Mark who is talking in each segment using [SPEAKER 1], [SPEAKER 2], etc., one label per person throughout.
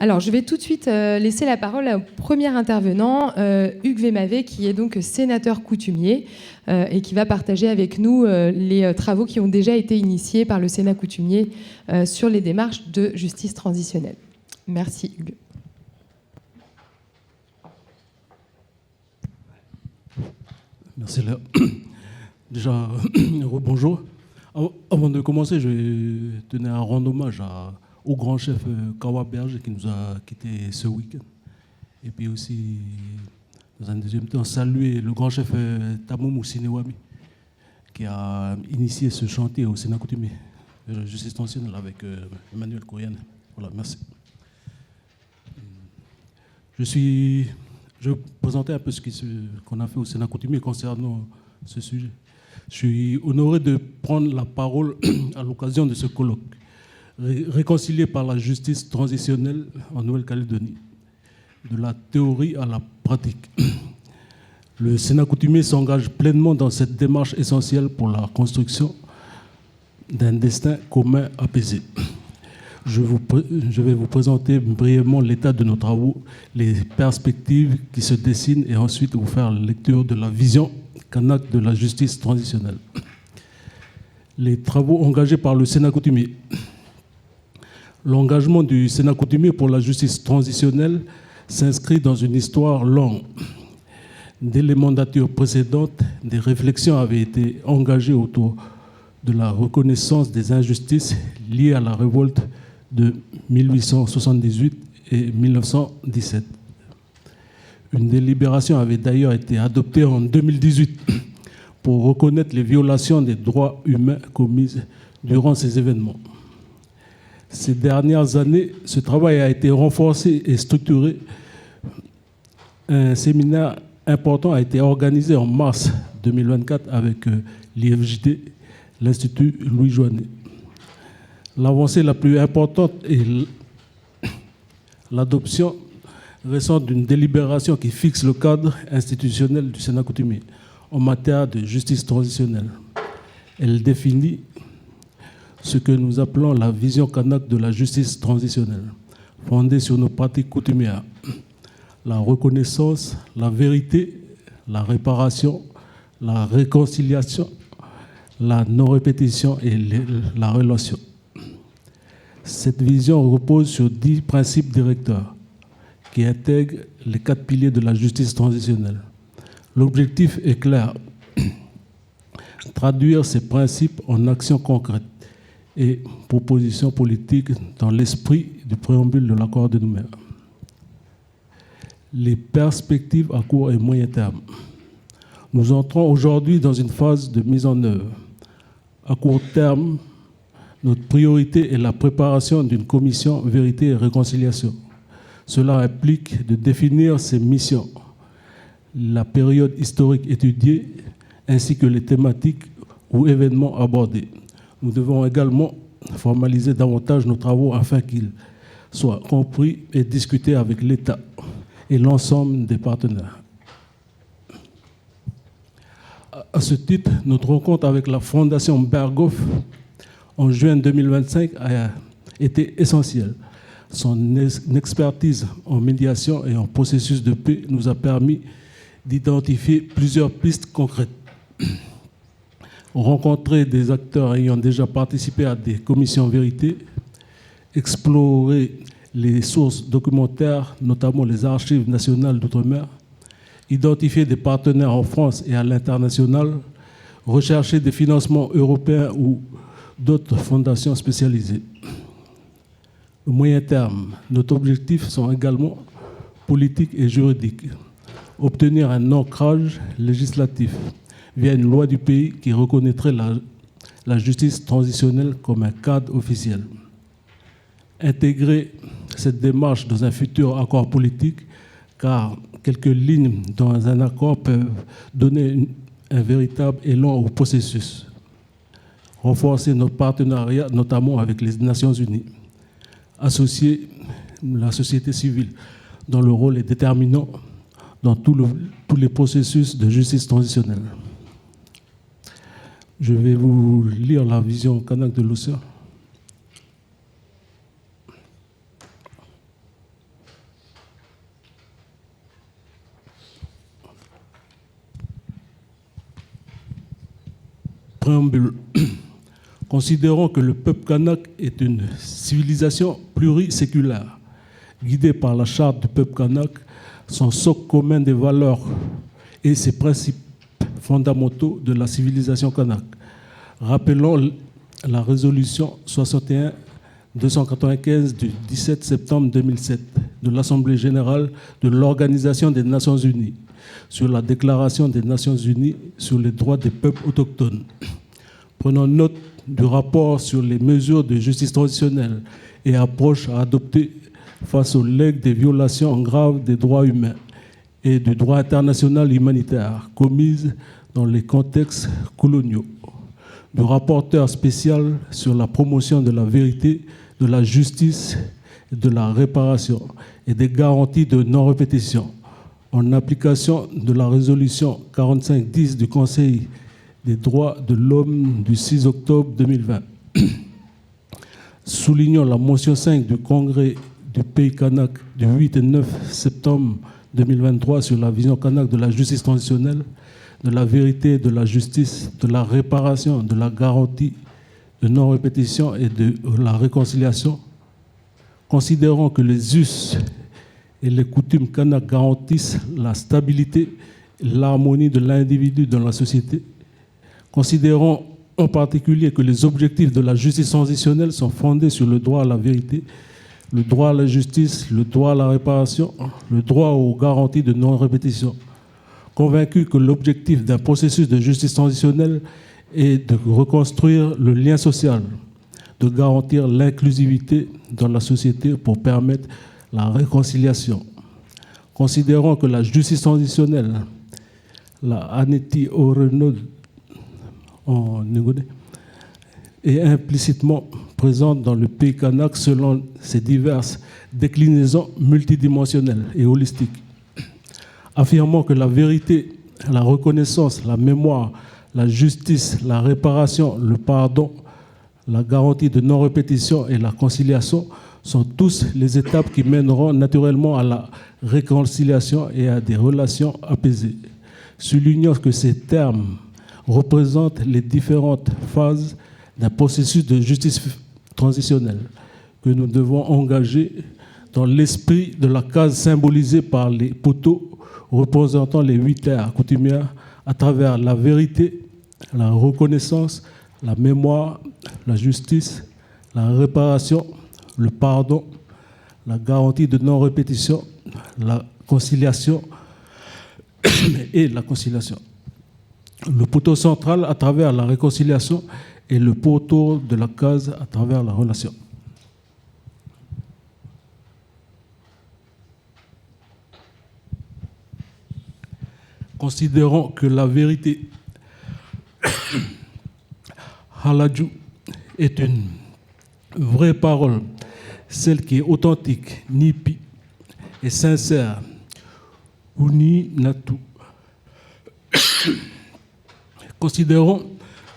[SPEAKER 1] Alors, je vais tout de suite laisser la parole au premier intervenant, Hugues Vémavé, qui est donc sénateur coutumier et qui va partager avec nous les travaux qui ont déjà été initiés par le Sénat coutumier sur les démarches de justice transitionnelle. Merci, Hugues.
[SPEAKER 2] Merci Léa. Déjà, bonjour. Avant de commencer, je tenais à rendre hommage au grand chef Kawa Berger qui nous a quittés ce week-end. Et puis aussi, dans un deuxième temps, saluer le grand chef Tamoumou Sinewami qui a initié ce chantier au Sénat coutumier, justice transitionnelle avec Emmanuel Kouriane. Voilà, merci. Je vais vous présenter un peu ce qu'on a fait au Sénat coutumier concernant ce sujet. Je suis honoré de prendre la parole à l'occasion de ce colloque, réconcilié par la justice transitionnelle en Nouvelle-Calédonie, de la théorie à la pratique. Le Sénat coutumier s'engage pleinement dans cette démarche essentielle pour la construction d'un destin commun apaisé. Je vais vous présenter brièvement l'état de nos travaux, les perspectives qui se dessinent et ensuite vous faire la lecture de la vision Kanak de la justice transitionnelle. Les travaux engagés par le Sénat coutumier. L'engagement du Sénat coutumier pour la justice transitionnelle s'inscrit dans une histoire longue. Dès les mandatures précédentes, des réflexions avaient été engagées autour de la reconnaissance des injustices liées à la révolte de 1878 et 1917. Une délibération avait d'ailleurs été adoptée en 2018 pour reconnaître les violations des droits humains commises durant ces événements. Ces dernières années, ce travail a été renforcé et structuré. Un séminaire important a été organisé en mars 2024 avec l'IFJT, l'Institut Louis Joannet. L'avancée la plus importante est l'adoption récente d'une délibération qui fixe le cadre institutionnel du Sénat coutumier en matière de justice transitionnelle. Elle définit ce que nous appelons la vision Kanak de la justice transitionnelle, fondée sur nos pratiques coutumières, la reconnaissance, la vérité, la réparation, la réconciliation, la non-répétition et la relation. Cette vision repose sur 10 principes directeurs qui intègrent les 4 piliers de la justice transitionnelle. L'objectif est clair, traduire ces principes en actions concrètes et propositions politiques dans l'esprit du préambule de l'accord de Nouméa. Les perspectives à court et moyen terme. Nous entrons aujourd'hui dans une phase de mise en œuvre. À court terme, notre priorité est la préparation d'une commission vérité et réconciliation. Cela implique de définir ses missions, la période historique étudiée, ainsi que les thématiques ou événements abordés. Nous devons également formaliser davantage nos travaux afin qu'ils soient compris et discutés avec l'État et l'ensemble des partenaires. À ce titre, notre rencontre avec la Fondation Berghoff en juin 2025 a été essentielle. Son expertise en médiation et en processus de paix nous a permis d'identifier plusieurs pistes concrètes. Rencontrer des acteurs ayant déjà participé à des commissions vérité, explorer les sources documentaires, notamment les archives nationales d'outre-mer, identifier des partenaires en France et à l'international, rechercher des financements européens ou d'autres fondations spécialisées. Au moyen terme, nos objectifs sont également politiques et juridiques. Obtenir un ancrage législatif via une loi du pays qui reconnaîtrait la justice transitionnelle comme un cadre officiel. Intégrer cette démarche dans un futur accord politique, car quelques lignes dans un accord peuvent donner un véritable élan au processus. Renforcer notre partenariat, notamment avec les Nations Unies. Associer la société civile, dont le rôle est déterminant dans tous les processus de justice transitionnelle. Je vais vous lire la vision Kanak de l'océan. Préambule. Considérons que le peuple kanak est une civilisation pluriséculaire, guidée par la charte du peuple kanak, son socle commun des valeurs et ses principes fondamentaux de la civilisation kanak. Rappelons la résolution 61-295 du 17 septembre 2007 de l'Assemblée générale de l'Organisation des Nations unies sur la Déclaration des Nations unies sur les droits des peuples autochtones. Prenons note du rapport sur les mesures de justice transitionnelle et approches à adopter face aux legs des violations graves des droits humains et du droit international humanitaire commises dans les contextes coloniaux. Du rapporteur spécial sur la promotion de la vérité, de la justice et de la réparation et des garanties de non-répétition en application de la résolution 4510 du Conseil des droits de l'homme du 6 octobre 2020. Soulignons la motion 5 du Congrès du Pays kanak du 8 et 9 septembre 2023 sur la vision kanak de la justice transitionnelle, de la vérité, de la justice, de la réparation, de la garantie de non-répétition et de la réconciliation. Considérons que les us et les coutumes kanak garantissent la stabilité et l'harmonie de l'individu dans la société. Considérons en particulier que les objectifs de la justice transitionnelle sont fondés sur le droit à la vérité, le droit à la justice, le droit à la réparation, le droit aux garanties de non-répétition. Convaincu que l'objectif d'un processus de justice transitionnelle est de reconstruire le lien social, de garantir l'inclusivité dans la société pour permettre la réconciliation. Considérons que la justice transitionnelle, la Aneti Orenod en Négodé, est implicitement présente dans le pays kanak selon ses diverses déclinaisons multidimensionnelles et holistiques. Affirmant que la vérité, la reconnaissance, la mémoire, la justice, la réparation, le pardon, la garantie de non-répétition et la conciliation sont tous les étapes qui mèneront naturellement à la réconciliation et à des relations apaisées. Soulignons que ces termes représentent les différentes phases d'un processus de justice transitionnelle que nous devons engager dans l'esprit de la case symbolisée par les poteaux représentant les 8 terres coutumières à travers la vérité, la reconnaissance, la mémoire, la justice, la réparation, le pardon, la garantie de non-répétition, la conciliation et la conciliation. Le poteau central à travers la réconciliation et le poteau de la case à travers la relation. Considérons que la vérité Halaju est une vraie parole, celle qui est authentique, nipi, et sincère, uni natu. Considérons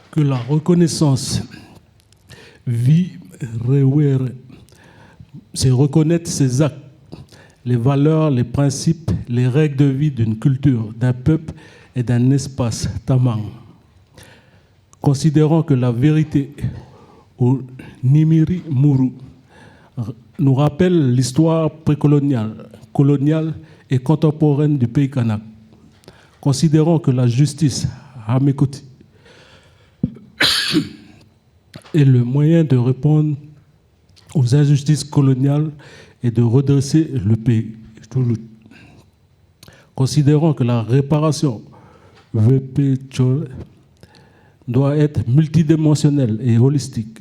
[SPEAKER 2] que la reconnaissance vie rewere, c'est reconnaître ses actes, les valeurs, les principes, les règles de vie d'une culture, d'un peuple et d'un espace tamang. Considérons que la vérité au Nimiri Muru nous rappelle l'histoire précoloniale, coloniale et contemporaine du pays kanak. Considérons que la justice Hamekoti est le moyen de répondre aux injustices coloniales et de redresser le pays. Considérons que la réparation doit être multidimensionnelle et holistique.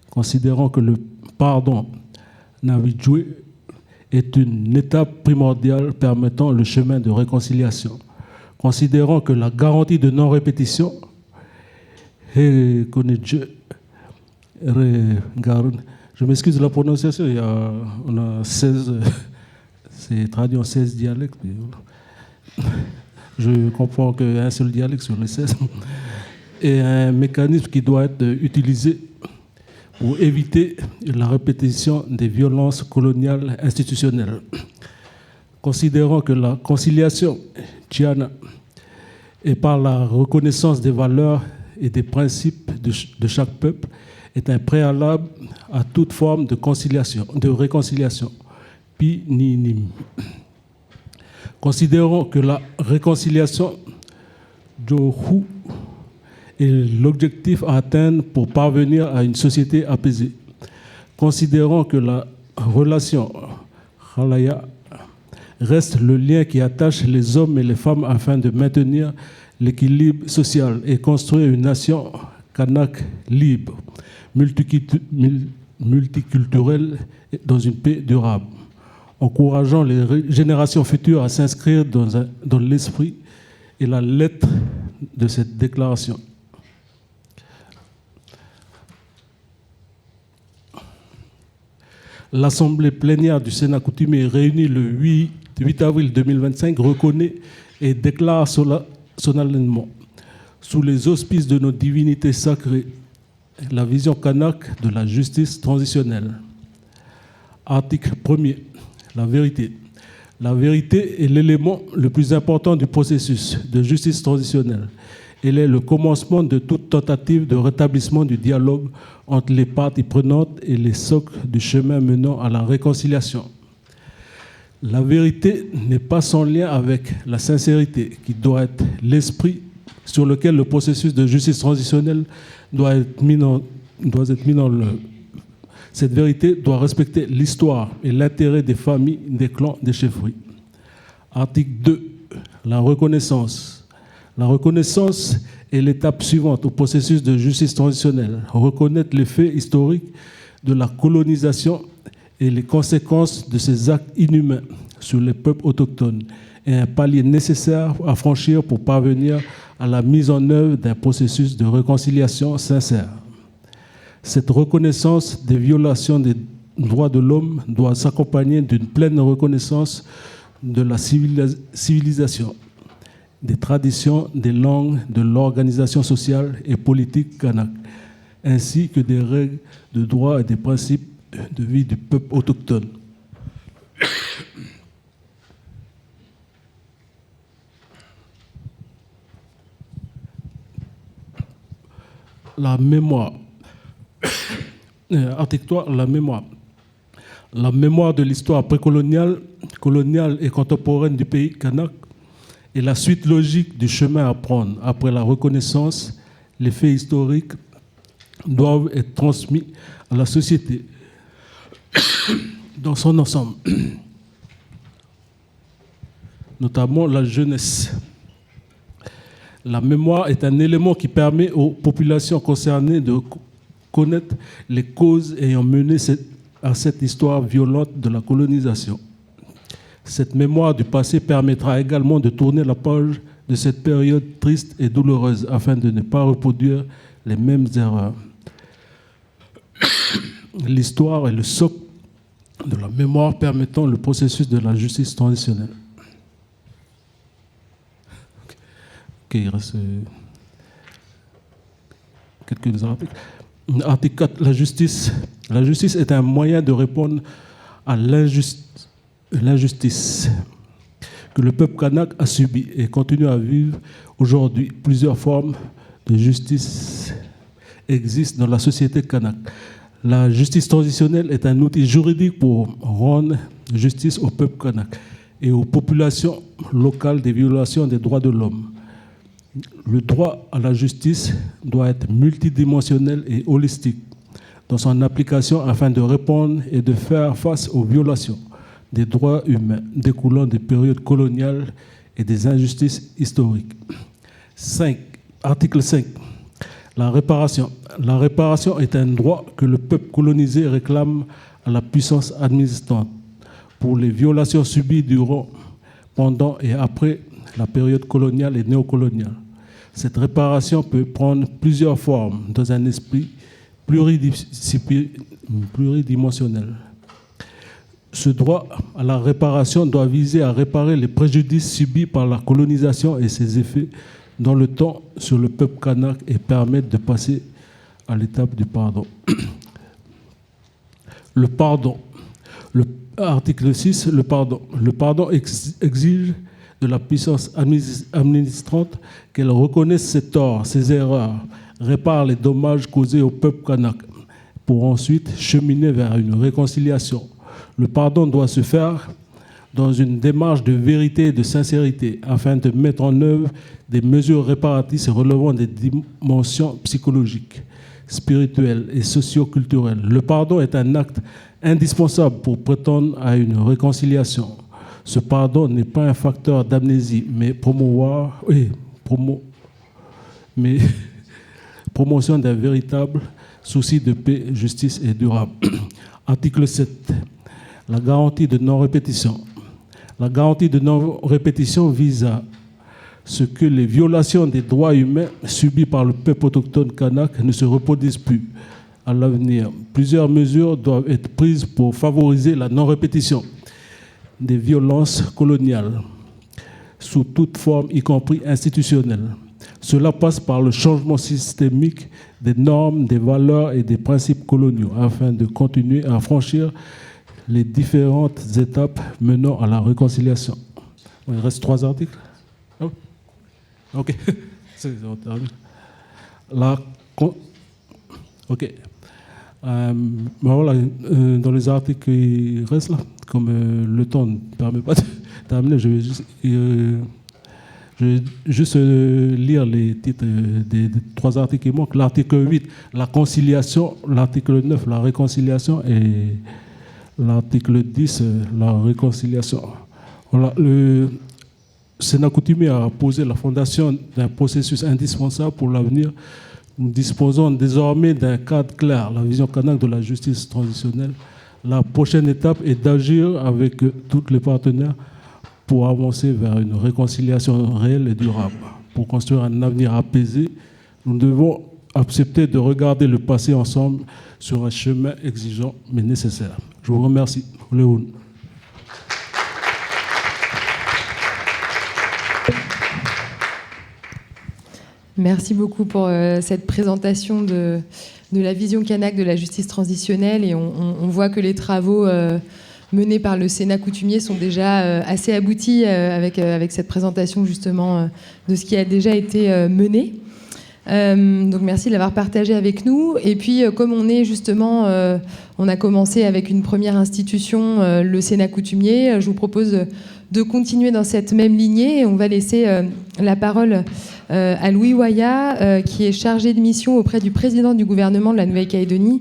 [SPEAKER 2] Considérons que le pardon Navidjoué est une étape primordiale permettant le chemin de réconciliation. Considérons que la garantie de non-répétition je m'excuse de la prononciation, on a 16, c'est traduit en 16 dialectes. Je comprends qu'un seul dialecte sur les 16. Et un mécanisme qui doit être utilisé pour éviter la répétition des violences coloniales institutionnelles. Considérons que la conciliation Tchiana et par la reconnaissance des valeurs et des principes de chaque peuple est un préalable à toute forme de réconciliation. Pi ni nim. Considérons que la réconciliation Johu est l'objectif à atteindre pour parvenir à une société apaisée. Considérons que la relation Khalaya reste le lien qui attache les hommes et les femmes afin de maintenir l'équilibre social et construire une nation kanak libre, multiculturelle dans une paix durable, encourageant les générations futures à s'inscrire dans l'esprit et la lettre de cette déclaration. L'Assemblée plénière du Sénat coutumier réunie le 8 avril 2025 reconnaît et déclare solennellement, sous les auspices de nos divinités sacrées, la vision kanak de la justice transitionnelle. Article 1er. La vérité. La vérité est l'élément le plus important du processus de justice transitionnelle. Elle est le commencement de toute tentative de rétablissement du dialogue entre les parties prenantes et les socles du chemin menant à la réconciliation. La vérité n'est pas sans lien avec la sincérité, qui doit être l'esprit sur lequel le processus de justice transitionnelle doit être mis en œuvre. Cette vérité doit respecter l'histoire et l'intérêt des familles, des clans, des chefferies. Article 2. La reconnaissance. La reconnaissance est l'étape suivante au processus de justice transitionnelle. Reconnaître les faits historiques de la colonisation et les conséquences de ces actes inhumains sur les peuples autochtones est un palier nécessaire à franchir pour parvenir à la mise en œuvre d'un processus de réconciliation sincère. Cette reconnaissance des violations des droits de l'homme doit s'accompagner d'une pleine reconnaissance de la civilisation, des traditions, des langues, de l'organisation sociale et politique kanak, ainsi que des règles de droit et des principes de vie du peuple autochtone. La mémoire. Article 3, la mémoire. La mémoire de l'histoire précoloniale, coloniale et contemporaine du pays kanak est la suite logique du chemin à prendre. Après la reconnaissance, les faits historiques doivent être transmis à la société dans son ensemble, notamment la jeunesse. La mémoire est un élément qui permet aux populations concernées de connaître les causes ayant mené à cette histoire violente de la colonisation. Cette mémoire du passé permettra également de tourner la page de cette période triste et douloureuse afin de ne pas reproduire les mêmes erreurs. L'histoire est le socle de la mémoire permettant le processus de la justice transitionnelle. Ok, il reste quelques articles. Article 4, la justice. La justice est un moyen de répondre à l'injustice que le peuple kanak a subi et continue à vivre aujourd'hui. Plusieurs formes de justice existent dans la société kanak. La justice transitionnelle est un outil juridique pour rendre justice au peuple kanak et aux populations locales des violations des droits de l'homme. Le droit à la justice doit être multidimensionnel et holistique dans son application afin de répondre et de faire face aux violations des droits humains découlant des périodes coloniales et des injustices historiques. 5. Article 5. La réparation. La réparation est un droit que le peuple colonisé réclame à la puissance administrante pour les violations subies durant, pendant et après la période coloniale et néocoloniale. Cette réparation peut prendre plusieurs formes dans un esprit pluridimensionnel. Ce droit à la réparation doit viser à réparer les préjudices subis par la colonisation et ses effets dans le temps sur le peuple kanak et permettre de passer à l'étape du pardon. Le pardon. Article 6, le pardon. Le pardon exige de la puissance administrante qu'elle reconnaisse ses torts, ses erreurs, répare les dommages causés au peuple kanak, pour ensuite cheminer vers une réconciliation. Le pardon doit se faire dans une démarche de vérité et de sincérité, afin de mettre en œuvre des mesures réparatrices relevant des dimensions psychologiques, spirituelles et socio-culturelles. Le pardon est un acte indispensable pour prétendre à une réconciliation. Ce pardon n'est pas un facteur d'amnésie, mais promotion d'un véritable souci de paix, justice et durable. Article 7. La garantie de non-répétition. La garantie de non-répétition vise à ce que les violations des droits humains subies par le peuple autochtone kanak ne se reproduisent plus à l'avenir. Plusieurs mesures doivent être prises pour favoriser la non-répétition des violences coloniales sous toute forme, y compris institutionnelle. Cela passe par le changement systémique des normes, des valeurs et des principes coloniaux afin de continuer à franchir les différentes étapes menant à la réconciliation. Il reste 3 articles. Oh. Ok. Ok. Voilà, dans les articles qui restent là, comme le temps ne permet pas de terminer, je vais juste lire les titres des 3 articles qui manquent. L'article 8, la conciliation. L'article 9, la réconciliation. Et l'article 10, la réconciliation. Voilà, le Sénat coutumier a posé la fondation d'un processus indispensable pour l'avenir. Nous disposons désormais d'un cadre clair, la vision kanak de la justice transitionnelle. La prochaine étape est d'agir avec tous les partenaires pour avancer vers une réconciliation réelle et durable. Pour construire un avenir apaisé, nous devons accepter de regarder le passé ensemble sur un chemin exigeant mais nécessaire. Je vous remercie. Léon.
[SPEAKER 1] Merci beaucoup pour cette présentation de la vision kanak de la justice transitionnelle. Et on voit que les travaux menés par le Sénat coutumier sont déjà assez aboutis avec cette présentation justement de ce qui a déjà été mené. Donc merci de l'avoir partagé avec nous. Et puis comme on est justement, on a commencé avec une première institution, le Sénat coutumier, je vous propose de continuer dans cette même lignée et on va laisser la parole à Louis Waya, qui est chargé de mission auprès du président du gouvernement de la Nouvelle-Calédonie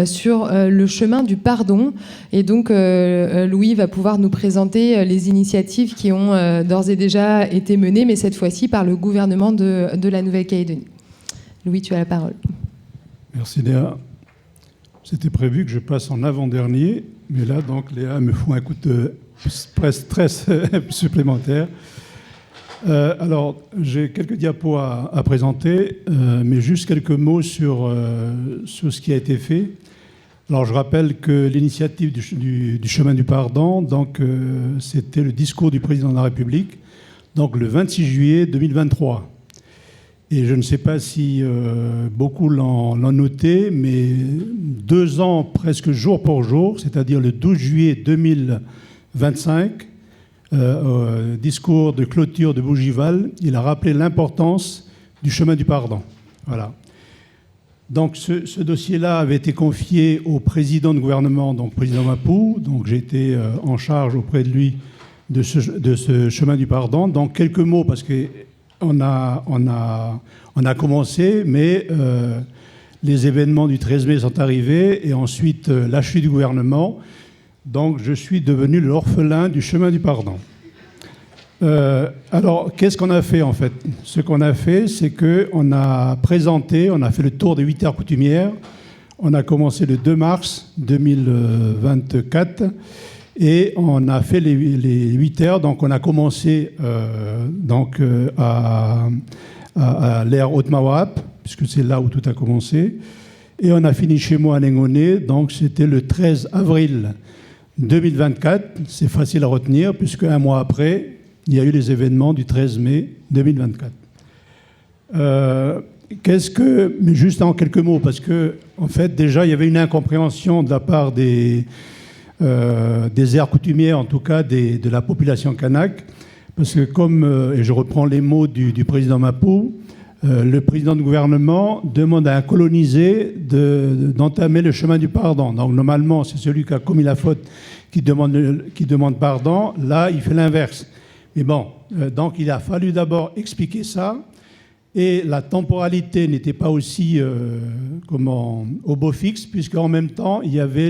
[SPEAKER 1] sur le chemin du pardon. Et donc Louis va pouvoir nous présenter les initiatives qui ont d'ores et déjà été menées, mais cette fois-ci par le gouvernement de la Nouvelle-Calédonie. Louis, tu as la parole.
[SPEAKER 3] Merci Léa. C'était prévu que je passe en avant-dernier, mais là, donc, Léa me fout un coup de stress supplémentaire. Alors, j'ai quelques diapos à présenter, mais juste quelques mots sur ce qui a été fait. Alors, je rappelle que l'initiative du chemin du pardon, donc, c'était le discours du président de la République, donc le 26 juillet 2023. Et je ne sais pas si beaucoup l'ont noté, mais 2 ans presque jour pour jour, c'est-à-dire le 12 juillet 2025, discours de clôture de Bougival, il a rappelé l'importance du chemin du pardon. Voilà. Donc ce dossier-là avait été confié au président de gouvernement, donc président Mapou, donc j'ai été en charge auprès de lui de ce chemin du pardon. Donc quelques mots, parce que on a commencé, mais les événements du 13 mai sont arrivés et ensuite la chute du gouvernement. Donc je suis devenu l'orphelin du chemin du pardon. Alors qu'est-ce qu'on a fait en fait ? Ce qu'on a fait, c'est qu'on a présenté, on a fait le tour des 8 aires coutumières. On a commencé le 2 mars 2024. Et on a fait les 8 heures, donc on a commencé à l'aire Haute-Mawap, puisque c'est là où tout a commencé. Et on a fini chez moi à Nengoné, donc c'était le 13 avril 2024. C'est facile à retenir, puisque 1 mois après, il y a eu les événements du 13 mai 2024. Mais juste en quelques mots, parce que en fait, déjà, il y avait une incompréhension de la part des aires coutumières, en tout cas de la population kanak, Parce que comme, et je reprends les mots du président Mapou, le président du gouvernement demande à un colonisé d'entamer le chemin du pardon. Donc normalement, c'est celui qui a commis la faute qui demande pardon. Là, il fait l'inverse. Mais bon, donc il a fallu d'abord expliquer ça. Et la temporalité n'était pas aussi au beau fixe, puisqu'en même temps, il y avait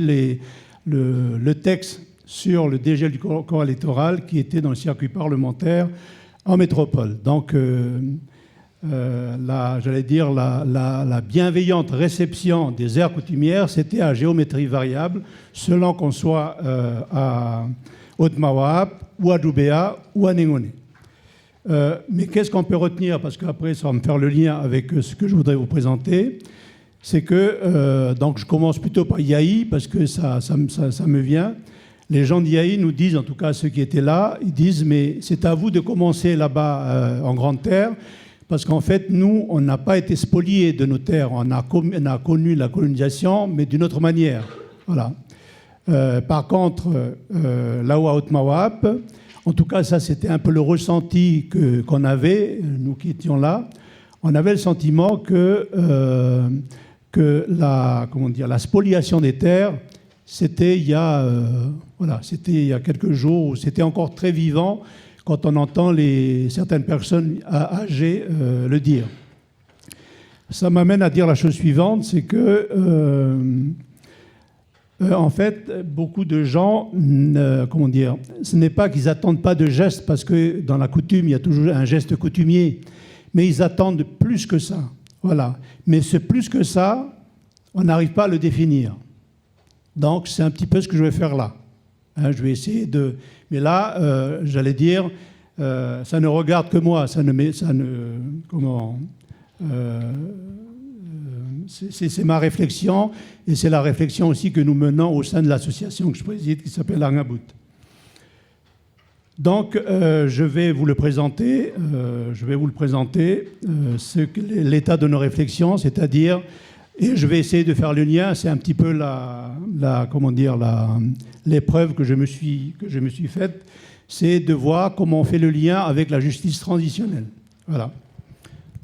[SPEAKER 3] le texte sur le dégel du corps électoral qui était dans le circuit parlementaire en métropole. Donc, j'allais dire, la bienveillante réception des aires coutumières, c'était à géométrie variable, selon qu'on soit à Haute-Mawahap, ou à Djoubéa, ou à Nengone. Mais qu'est-ce qu'on peut retenir? Parce qu'après, ça va me faire le lien avec ce que je voudrais vous présenter. C'est que, donc je commence plutôt par Yahi, parce que ça me vient. Les gens d'Yahi nous disent, en tout cas ceux qui étaient là, ils disent, mais c'est à vous de commencer là-bas en Grande Terre, parce qu'en fait, nous, on n'a pas été spoliés de nos terres. On a connu la colonisation, mais d'une autre manière. Voilà. Par contre, là-haut à Haute-Mawahap, en tout cas, ça, c'était un peu le ressenti qu'on avait, nous qui étions là. On avait le sentiment que la spoliation des terres, c'était il y a quelques jours, c'était encore très vivant quand on entend certaines personnes âgées le dire. Ça m'amène à dire la chose suivante, c'est que en fait, beaucoup de gens, ce n'est pas qu'ils n'attendent pas de gestes, parce que dans la coutume, il y a toujours un geste coutumier, mais ils attendent plus que ça. Voilà. Mais ce plus que ça, on n'arrive pas à le définir. Donc, c'est un petit peu ce que je vais faire là. Je vais essayer de... Mais là, j'allais dire, ça ne regarde que moi, c'est ma réflexion, et c'est la réflexion aussi que nous menons au sein de l'association que je préside, qui s'appelle Arnabout. Donc, je vais vous le présenter, l'état de nos réflexions, c'est-à-dire, et je vais essayer de faire le lien, c'est un petit peu l'épreuve que je me suis faite, c'est de voir comment on fait le lien avec la justice transitionnelle. Voilà.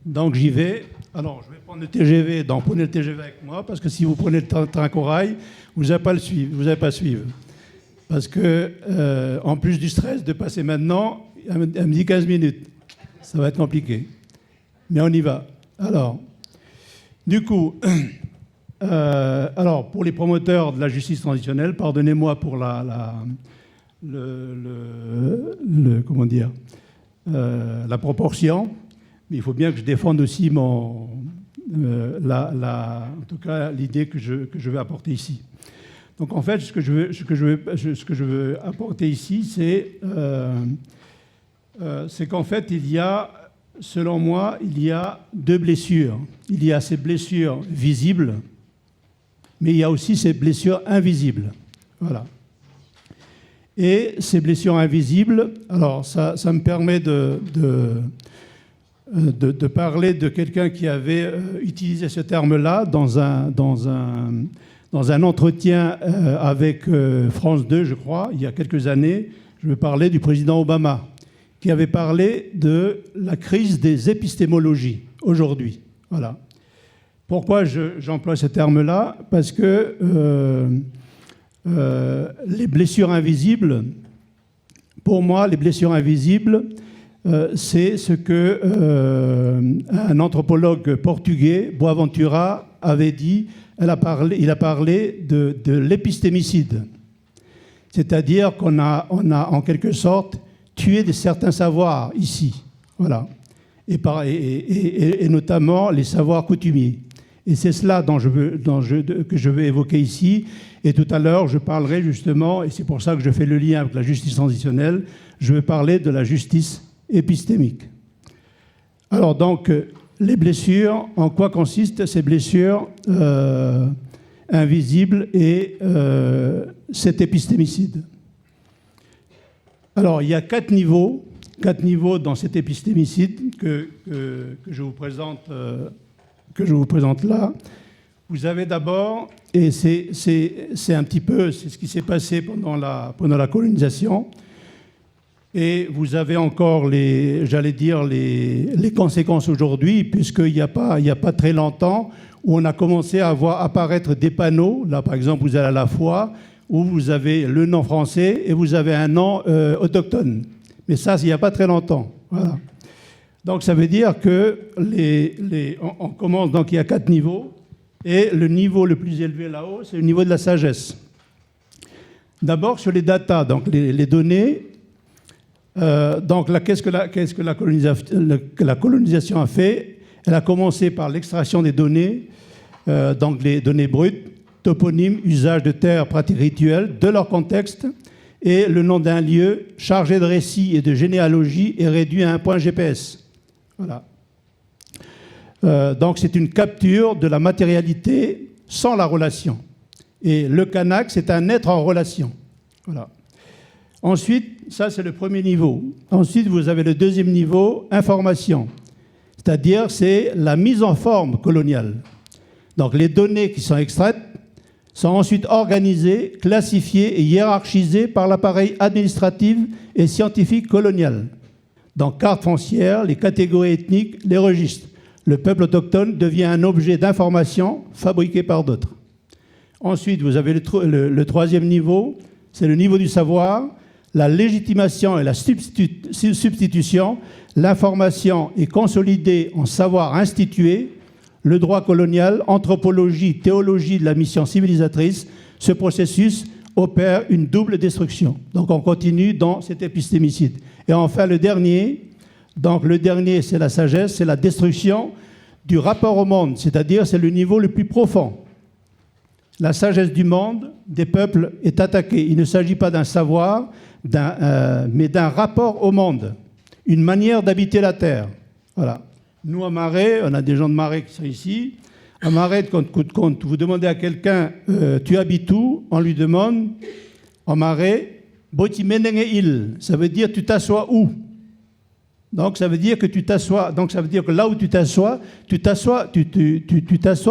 [SPEAKER 3] Donc, j'y vais. Alors, je vais prendre le TGV. Donc, prenez le TGV avec moi, parce que si vous prenez le train corail, vous n'allez pas le suivre. Vous n'allez pas suivre. Parce que, en plus du stress de passer maintenant, elle me dit 15 minutes. Ça va être compliqué. Mais on y va. Alors, du coup, pour les promoteurs de la justice transitionnelle, pardonnez-moi pour la proportion, mais il faut bien que je défende aussi en tout cas l'idée que je veux apporter ici. Donc en fait, ce que je veux apporter ici, c'est qu'en fait, selon moi, il y a deux blessures. Il y a ces blessures visibles, mais il y a aussi ces blessures invisibles. Voilà. Et ces blessures invisibles, alors ça me permet de parler de quelqu'un qui avait utilisé ce terme-là dans un entretien avec France 2, je crois, il y a quelques années. Je veux parler du président Obama, qui avait parlé de la crise des épistémologies aujourd'hui. Voilà. Pourquoi j'emploie ce terme-là? Parce que les blessures invisibles, pour moi, les blessures invisibles, c'est ce que un anthropologue portugais, Boaventura, avait dit. Il a parlé de l'épistémicide. C'est-à-dire qu'on a en quelque sorte tué certains savoirs ici. Voilà. Et notamment les savoirs coutumiers. Et c'est cela que je veux évoquer ici. Et tout à l'heure, je parlerai justement, et c'est pour ça que je fais le lien avec la justice transitionnelle, je veux parler de la justice épistémique. Alors donc, les blessures, en quoi consistent ces blessures invisibles et cet épistémicide? Alors, il y a quatre niveaux dans cet épistémicide que je vous présente là. Vous avez d'abord, et c'est un petit peu, c'est ce qui s'est passé pendant la colonisation, Et vous avez encore les conséquences aujourd'hui, puisqu'il n'y a pas très longtemps, où on a commencé à voir apparaître des panneaux. Là, par exemple, vous allez à la fois, où vous avez le nom français et vous avez un nom autochtone. Mais ça, il n'y a pas très longtemps. Voilà. Donc, ça veut dire que on commence, donc il y a 4 niveaux, et le niveau le plus élevé là-haut, c'est le niveau de la sagesse. D'abord, sur les data, donc les données. Donc, qu'est-ce que la colonisation a fait? Elle a commencé par l'extraction des données, donc les données brutes, toponymes, usage de terres, pratiques rituelles, de leur contexte, et le nom d'un lieu chargé de récits et de généalogie est réduit à un point GPS. Voilà. Donc, c'est une capture de la matérialité sans la relation. Et le Kanak, c'est un être en relation. Voilà. Ensuite, ça c'est le premier niveau. Ensuite, vous avez le deuxième niveau, information. C'est-à-dire, c'est la mise en forme coloniale. Donc, les données qui sont extraites sont ensuite organisées, classifiées et hiérarchisées par l'appareil administratif et scientifique colonial. Donc, carte foncière, les catégories ethniques, les registres. Le peuple autochtone devient un objet d'information fabriqué par d'autres. Ensuite, vous avez le troisième niveau, c'est le niveau du savoir, la légitimation et la substitution. L'information est consolidée en savoir institué, le droit colonial, anthropologie, théologie de la mission civilisatrice. Ce processus opère une double destruction. Donc on continue dans cet épistémicide. Et enfin le dernier, c'est la sagesse, c'est la destruction du rapport au monde, c'est-à-dire c'est le niveau le plus profond. La sagesse du monde, des peuples, est attaquée. Il ne s'agit pas d'un savoir, mais d'un rapport au monde, une manière d'habiter la terre. Voilà. Nous, à Marais, on a des gens de Marais qui sont ici. À Marais, quand vous demandez à quelqu'un tu habites où, on lui demande, en Marais, Botimenenge-il, ça veut dire tu t'assois où. Donc ça veut dire que tu t'assois. Donc ça veut dire que là où tu t'assois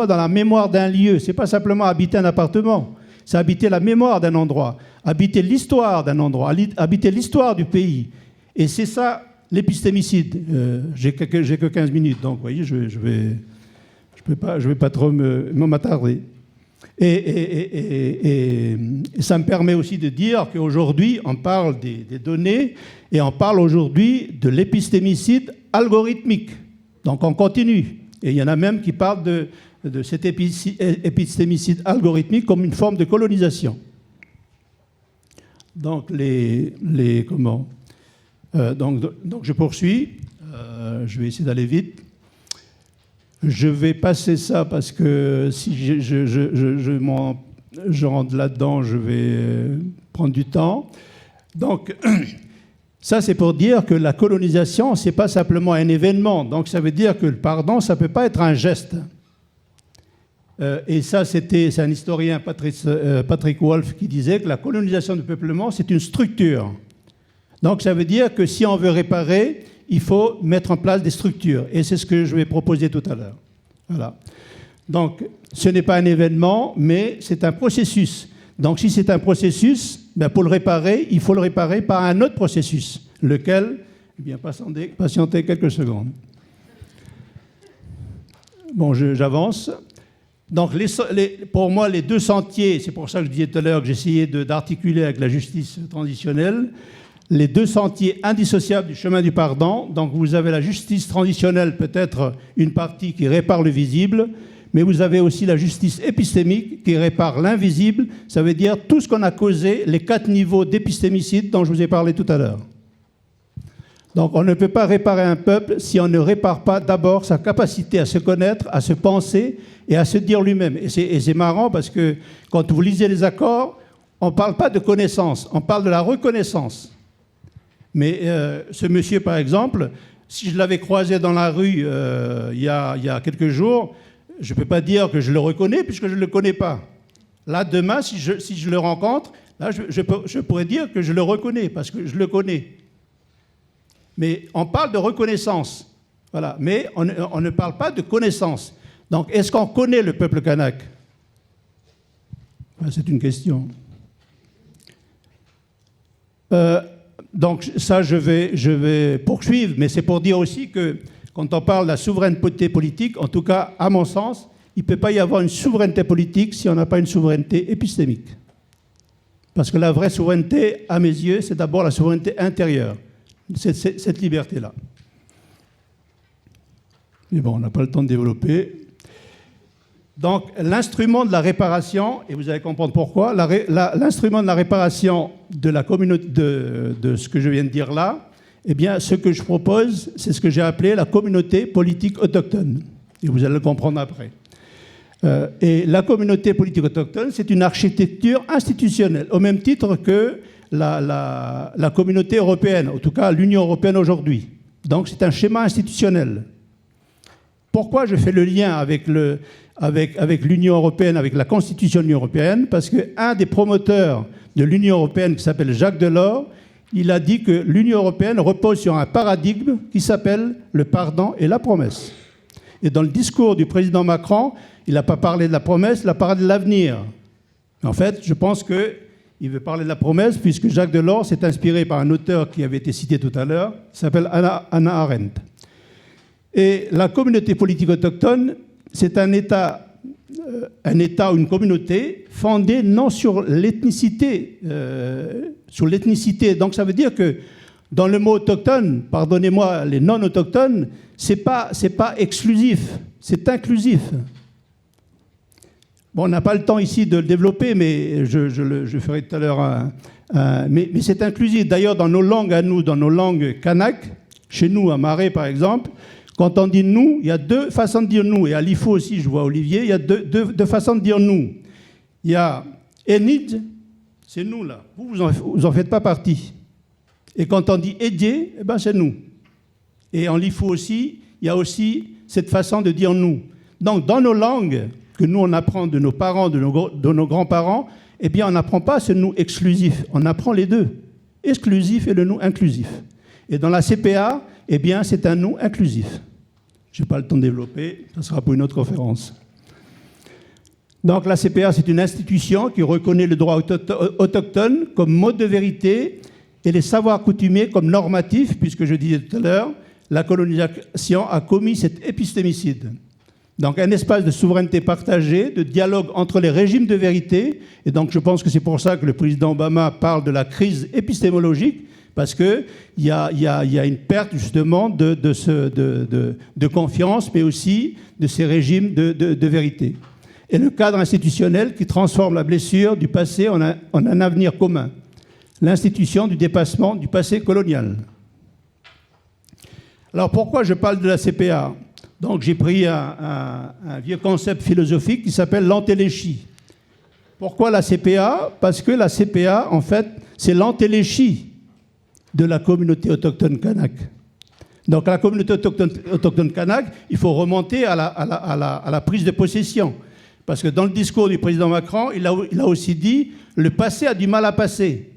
[SPEAKER 3] dans la mémoire d'un lieu. C'est pas simplement habiter un appartement. C'est habiter la mémoire d'un endroit, habiter l'histoire d'un endroit, habiter l'histoire du pays. Et c'est ça l'épistémicide. J'ai que 15 minutes, donc vous voyez, je vais pas trop m'attarder. Et ça me permet aussi de dire qu'aujourd'hui, on parle des données et on parle aujourd'hui de l'épistémicide algorithmique. Donc on continue. Et il y en a même qui parlent de cet épistémicide algorithmique comme une forme de colonisation. Donc, donc je poursuis. Je vais essayer d'aller vite. Je vais passer ça parce que si je rentre là-dedans, je vais prendre du temps. Donc, ça, c'est pour dire que la colonisation, ce n'est pas simplement un événement. Donc, ça veut dire que le pardon, ça ne peut pas être un geste. Et ça, c'est un historien, Patrick Wolf, qui disait que la colonisation du peuplement, c'est une structure. Donc, ça veut dire que si on veut réparer, il faut mettre en place des structures. Et c'est ce que je vais proposer tout à l'heure. Voilà. Donc, ce n'est pas un événement, mais c'est un processus. Donc, si c'est un processus, pour le réparer, il faut le réparer par un autre processus, lequel, eh bien, patientez quelques secondes. Bon, j'avance. Donc, pour moi, les deux sentiers, c'est pour ça que je disais tout à l'heure que j'essayais d'articuler avec la justice transitionnelle, les deux sentiers indissociables du chemin du pardon. Donc, vous avez la justice transitionnelle, peut-être une partie qui répare le visible, mais vous avez aussi la justice épistémique qui répare l'invisible. Ça veut dire tout ce qu'on a causé, les 4 niveaux d'épistémicide dont je vous ai parlé tout à l'heure. Donc, on ne peut pas réparer un peuple si on ne répare pas d'abord sa capacité à se connaître, à se penser et à se dire lui-même. Et c'est marrant parce que quand vous lisez les accords, on ne parle pas de connaissance, on parle de la reconnaissance. Mais ce monsieur, par exemple, si je l'avais croisé dans la rue il y a quelques jours, je ne peux pas dire que je le reconnais puisque je ne le connais pas. Là, demain, si je le rencontre, là, je pourrais dire que je le reconnais parce que je le connais. Mais on parle de reconnaissance, voilà. Mais on ne parle pas de connaissance. Donc, est-ce qu'on connaît le peuple kanak? C'est une question. donc ça, je vais poursuivre, mais c'est pour dire aussi que quand on parle de la souveraineté politique, en tout cas, à mon sens, il ne peut pas y avoir une souveraineté politique si on n'a pas une souveraineté épistémique. Parce que la vraie souveraineté, à mes yeux, c'est d'abord la souveraineté intérieure, cette liberté-là. Mais bon, on n'a pas le temps de développer. Donc, l'instrument de la réparation, et vous allez comprendre pourquoi, l'instrument de la réparation de la communauté, de ce que je viens de dire là, eh bien, ce que je propose, c'est ce que j'ai appelé la communauté politique autochtone. Et vous allez le comprendre après. Et la communauté politique autochtone, c'est une architecture institutionnelle, au même titre que la communauté européenne, en tout cas l'Union européenne aujourd'hui. Donc, c'est un schéma institutionnel. Pourquoi je fais le lien avec l'Union européenne, avec la Constitution de l'Union européenne? Parce qu'un des promoteurs de l'Union européenne, qui s'appelle Jacques Delors, il a dit que l'Union européenne repose sur un paradigme qui s'appelle le pardon et la promesse. Et dans le discours du président Macron, il n'a pas parlé de la promesse, il a parlé de l'avenir. En fait, je pense qu'il veut parler de la promesse, puisque Jacques Delors s'est inspiré par un auteur qui avait été cité tout à l'heure, qui s'appelle Hannah Arendt. Et la communauté politique autochtone, c'est un État ou une communauté fondée non sur l'ethnicité. Donc ça veut dire que dans le mot autochtone, pardonnez-moi, les non-autochtones, c'est pas exclusif, c'est inclusif. Bon, on n'a pas le temps ici de le développer, mais je ferai tout à l'heure mais c'est inclusif. D'ailleurs, dans nos langues à nous, dans nos langues kanak, chez nous, à Marais par exemple, quand on dit nous, il y a deux façons de dire nous. Et à l'IFO aussi, je vois Olivier, il y a deux façons de dire nous. Il y a Enid, c'est nous là. Vous en faites pas partie. Et quand on dit Edie, eh ben c'est nous. Et en l'IFO aussi, il y a aussi cette façon de dire nous. Donc dans nos langues que nous on apprend de nos parents, de nos grands-parents, eh bien on n'apprend pas ce nous exclusif. On apprend les deux, exclusif et le nous inclusif. Et dans la CPA, eh bien c'est un nous inclusif. Je n'ai pas le temps de développer, ça sera pour une autre conférence. Donc la CPA, c'est une institution qui reconnaît le droit autochtone comme mode de vérité et les savoirs coutumiers comme normatifs, puisque je disais tout à l'heure, la colonisation a commis cet épistémicide. Donc un espace de souveraineté partagée, de dialogue entre les régimes de vérité, et donc je pense que c'est pour ça que le président Obama parle de la crise épistémologique, parce qu'il y a une perte justement de confiance, mais aussi de ces régimes de vérité. Et le cadre institutionnel qui transforme la blessure du passé en un avenir commun. L'institution du dépassement du passé colonial. Alors pourquoi je parle de la CPA? Donc j'ai pris un vieux concept philosophique qui s'appelle l'antéléchie. Pourquoi la CPA? Parce que la CPA, en fait, c'est l'antéléchie de la communauté autochtone kanak. Donc la communauté autochtone kanak, il faut remonter à la prise de possession. Parce que dans le discours du président Macron, il a aussi dit « le passé a du mal à passer ».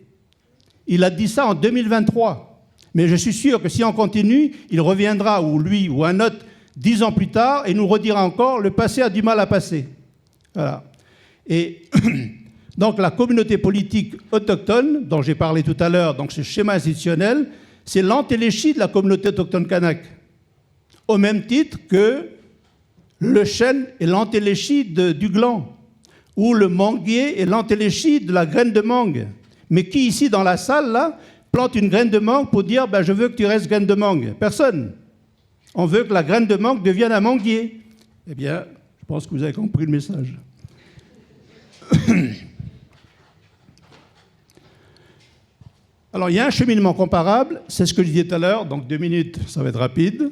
[SPEAKER 3] Il a dit ça en 2023. Mais je suis sûr que si on continue, il reviendra, ou lui, ou un autre, 10 ans plus tard, et nous redira encore « le passé a du mal à passer ». Voilà. Et donc la communauté politique autochtone, dont j'ai parlé tout à l'heure, donc ce schéma institutionnel, c'est l'antéléchie de la communauté autochtone kanak. Au même titre que le chêne est l'antéléchie du gland, ou le manguier est l'antéléchie de la graine de mangue. Mais qui ici dans la salle, là, plante une graine de mangue pour dire « je veux que tu restes graine de mangue ». Personne. On veut que la graine de mangue devienne un manguier. Eh bien, je pense que vous avez compris le message. Alors, il y a un cheminement comparable, c'est ce que je disais tout à l'heure, donc 2 minutes, ça va être rapide.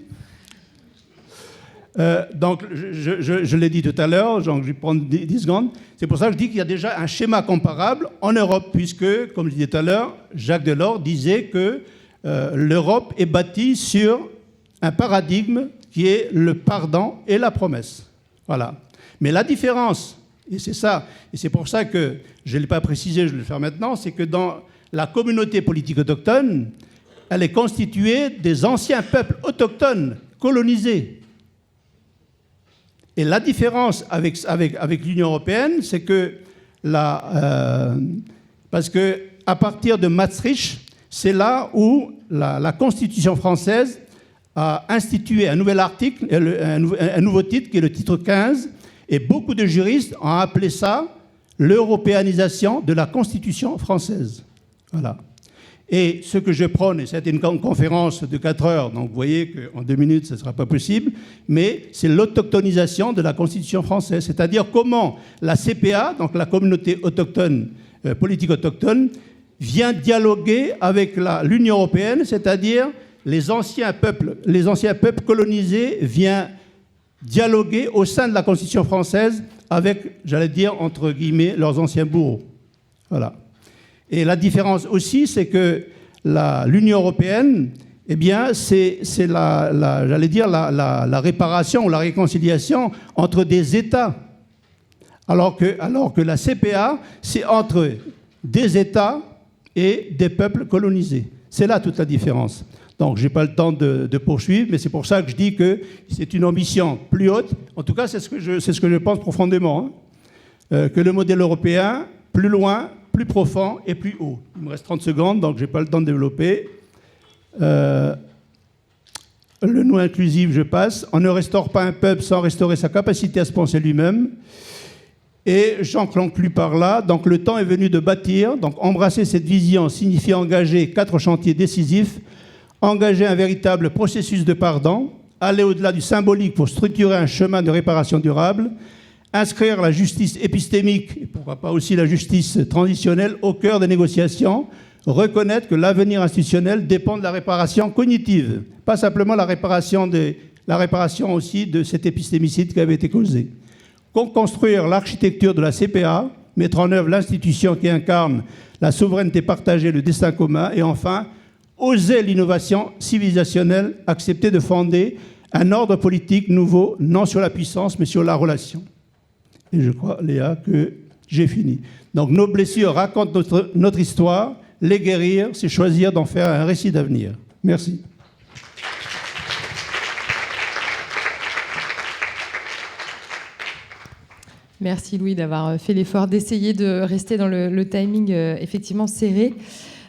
[SPEAKER 3] Donc, je l'ai dit tout à l'heure, donc je vais prendre 10 secondes. C'est pour ça que je dis qu'il y a déjà un schéma comparable en Europe, puisque, comme je disais tout à l'heure, Jacques Delors disait que l'Europe est bâtie sur un paradigme qui est le pardon et la promesse. Voilà. Mais la différence, et c'est ça, et c'est pour ça que je ne l'ai pas précisé, je vais le faire maintenant, c'est que dans la communauté politique autochtone, elle est constituée des anciens peuples autochtones colonisés. Et la différence avec l'Union européenne, c'est que parce qu'à partir de Maastricht,
[SPEAKER 4] c'est là où la Constitution française a institué un nouvel article, un nouveau titre, qui est le titre 15, et beaucoup de juristes ont appelé ça l'européanisation de la Constitution française. Voilà. Et ce que je prône, et c'était une conférence de 4 heures, donc vous voyez qu'en 2 minutes, ce ne sera pas possible, mais c'est l'autochtonisation de la Constitution française, c'est-à-dire comment la CPA, donc la communauté autochtone, politique autochtone, vient dialoguer avec l'Union européenne, c'est-à-dire les anciens peuples colonisés viennent dialoguer au sein de la Constitution française avec, j'allais dire, entre guillemets, leurs anciens bourreaux. Voilà. Et la différence aussi, c'est que l'Union européenne, eh bien, c'est j'allais dire, la réparation ou la réconciliation entre des États. Alors que la CPA, c'est entre des États et des peuples colonisés. C'est là toute la différence. Donc, je n'ai pas le temps de poursuivre, mais c'est pour ça que je dis que c'est une ambition plus haute. En tout cas, c'est ce que je pense profondément, hein, que le modèle européen, plus loin, plus profond et plus haut. Il me reste 30 secondes, donc je n'ai pas le temps de développer. Le non inclusif, je passe. On ne restaure pas un peuple sans restaurer sa capacité à se penser lui-même. Et j'en conclus par là. Donc, le temps est venu de bâtir. Donc, embrasser cette vision signifie engager 4 chantiers décisifs. Engager un véritable processus de pardon, aller au-delà du symbolique pour structurer un chemin de réparation durable, inscrire la justice épistémique, et pourquoi pas aussi la justice transitionnelle, au cœur des négociations, reconnaître que l'avenir institutionnel dépend de la réparation cognitive, pas simplement la réparation aussi de cet épistémicide qui avait été causé. Construire l'architecture de la CPA, mettre en œuvre l'institution qui incarne la souveraineté partagée, le destin commun, et enfin, oser l'innovation civilisationnelle, accepter de fonder un ordre politique nouveau, non sur la puissance, mais sur la relation. Et je crois, Léa, que j'ai fini. Donc, nos blessures racontent notre histoire. Les guérir, c'est choisir d'en faire un récit d'avenir. Merci.
[SPEAKER 1] Merci Louis d'avoir fait l'effort d'essayer de rester dans le timing effectivement serré.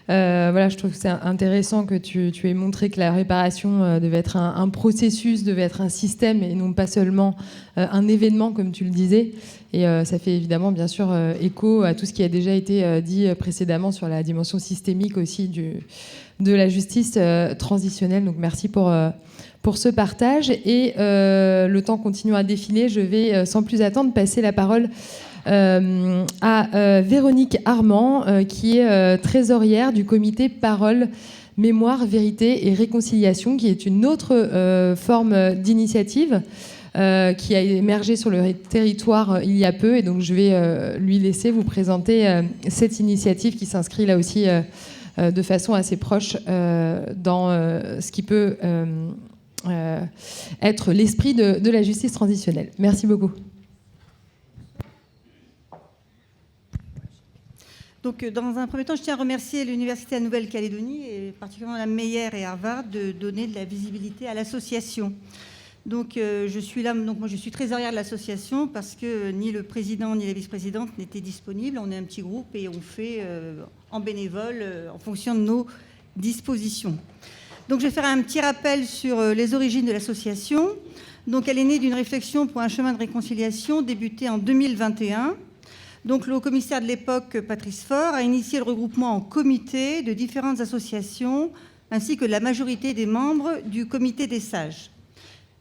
[SPEAKER 1] Voilà, je trouve que c'est intéressant que tu aies montré que la réparation devait être un processus, devait être un système et non pas seulement un événement, comme tu le disais. Et ça fait évidemment, bien sûr, écho à tout ce qui a déjà été dit précédemment sur la dimension systémique aussi de la justice transitionnelle. Donc merci pour ce partage. Et le temps continuant à défiler, je vais sans plus attendre passer la parole à Véronique Armand, qui est trésorière du comité Parole, Mémoire, Vérité et Réconciliation, qui est une autre forme d'initiative qui a émergé sur le territoire il y a peu. Et donc je vais lui laisser vous présenter cette initiative qui s'inscrit là aussi de façon assez proche dans ce qui peut être l'esprit de la justice transitionnelle. Merci beaucoup.
[SPEAKER 5] Donc, dans un premier temps, je tiens à remercier l'Université de Nouvelle-Calédonie, et particulièrement la Meyer et Harvard, de donner de la visibilité à l'association. Donc, je suis là, donc moi je suis trésorière de l'association parce que ni le président ni la vice-présidente n'étaient disponibles. On est un petit groupe et on fait en bénévole en fonction de nos dispositions. Donc, je vais faire un petit rappel sur les origines de l'association. Donc, elle est née d'une réflexion pour un chemin de réconciliation débuté en 2021. Donc, le haut-commissaire de l'époque, Patrice Faure, a initié le regroupement en comité de différentes associations, ainsi que la majorité des membres du comité des sages.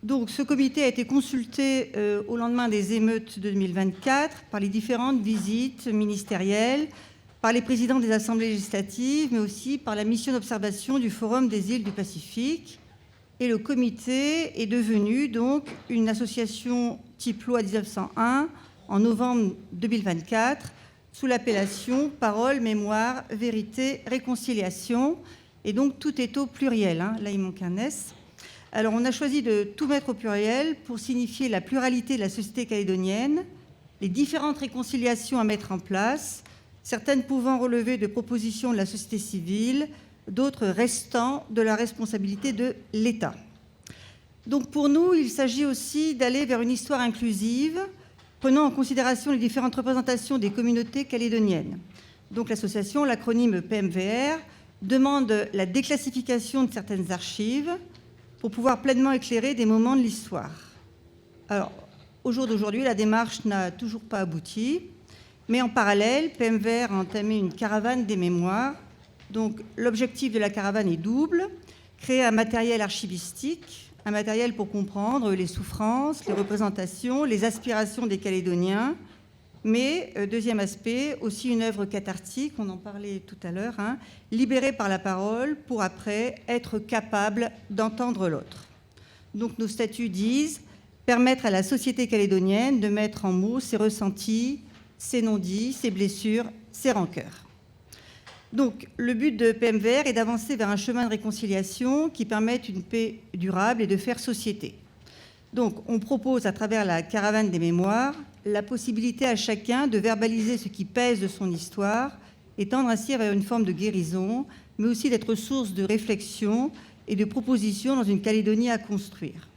[SPEAKER 5] Donc, ce comité a été consulté au lendemain des émeutes de 2024 par les différentes visites ministérielles, par les présidents des assemblées législatives, mais aussi par la mission d'observation du Forum des îles du Pacifique. Et le comité est devenu donc une association type loi 1901, en novembre 2024, sous l'appellation Parole, Mémoire, Vérité, Réconciliation. Et donc, tout est au pluriel. Hein. Là, il manque un S. Alors, on a choisi de tout mettre au pluriel pour signifier la pluralité de la société calédonienne, les différentes réconciliations à mettre en place, certaines pouvant relever de propositions de la société civile, d'autres restant de la responsabilité de l'État. Donc, pour nous, il s'agit aussi d'aller vers une histoire inclusive, prenant en considération les différentes représentations des communautés calédoniennes. Donc l'association, l'acronyme PMVR, demande la déclassification de certaines archives pour pouvoir pleinement éclairer des moments de l'histoire. Alors, au jour d'aujourd'hui, la démarche n'a toujours pas abouti, mais en parallèle, PMVR a entamé une caravane des mémoires. Donc, l'objectif de la caravane est double: créer un matériel archivistique, un matériel pour comprendre les souffrances, les représentations, les aspirations des Calédoniens, mais, deuxième aspect, aussi une œuvre cathartique, on en parlait tout à l'heure, libérée par la parole pour après être capable d'entendre l'autre. Donc nos statuts disent permettre à la société calédonienne de mettre en mots ses ressentis, ses non-dits, ses blessures, ses rancœurs. Donc le but de PMVR est d'avancer vers un chemin de réconciliation qui permette une paix durable et de faire société. Donc on propose à travers la caravane des mémoires la possibilité à chacun de verbaliser ce qui pèse de son histoire et tendre ainsi vers une forme de guérison, mais aussi d'être source de réflexion et de propositions dans une Calédonie à construire.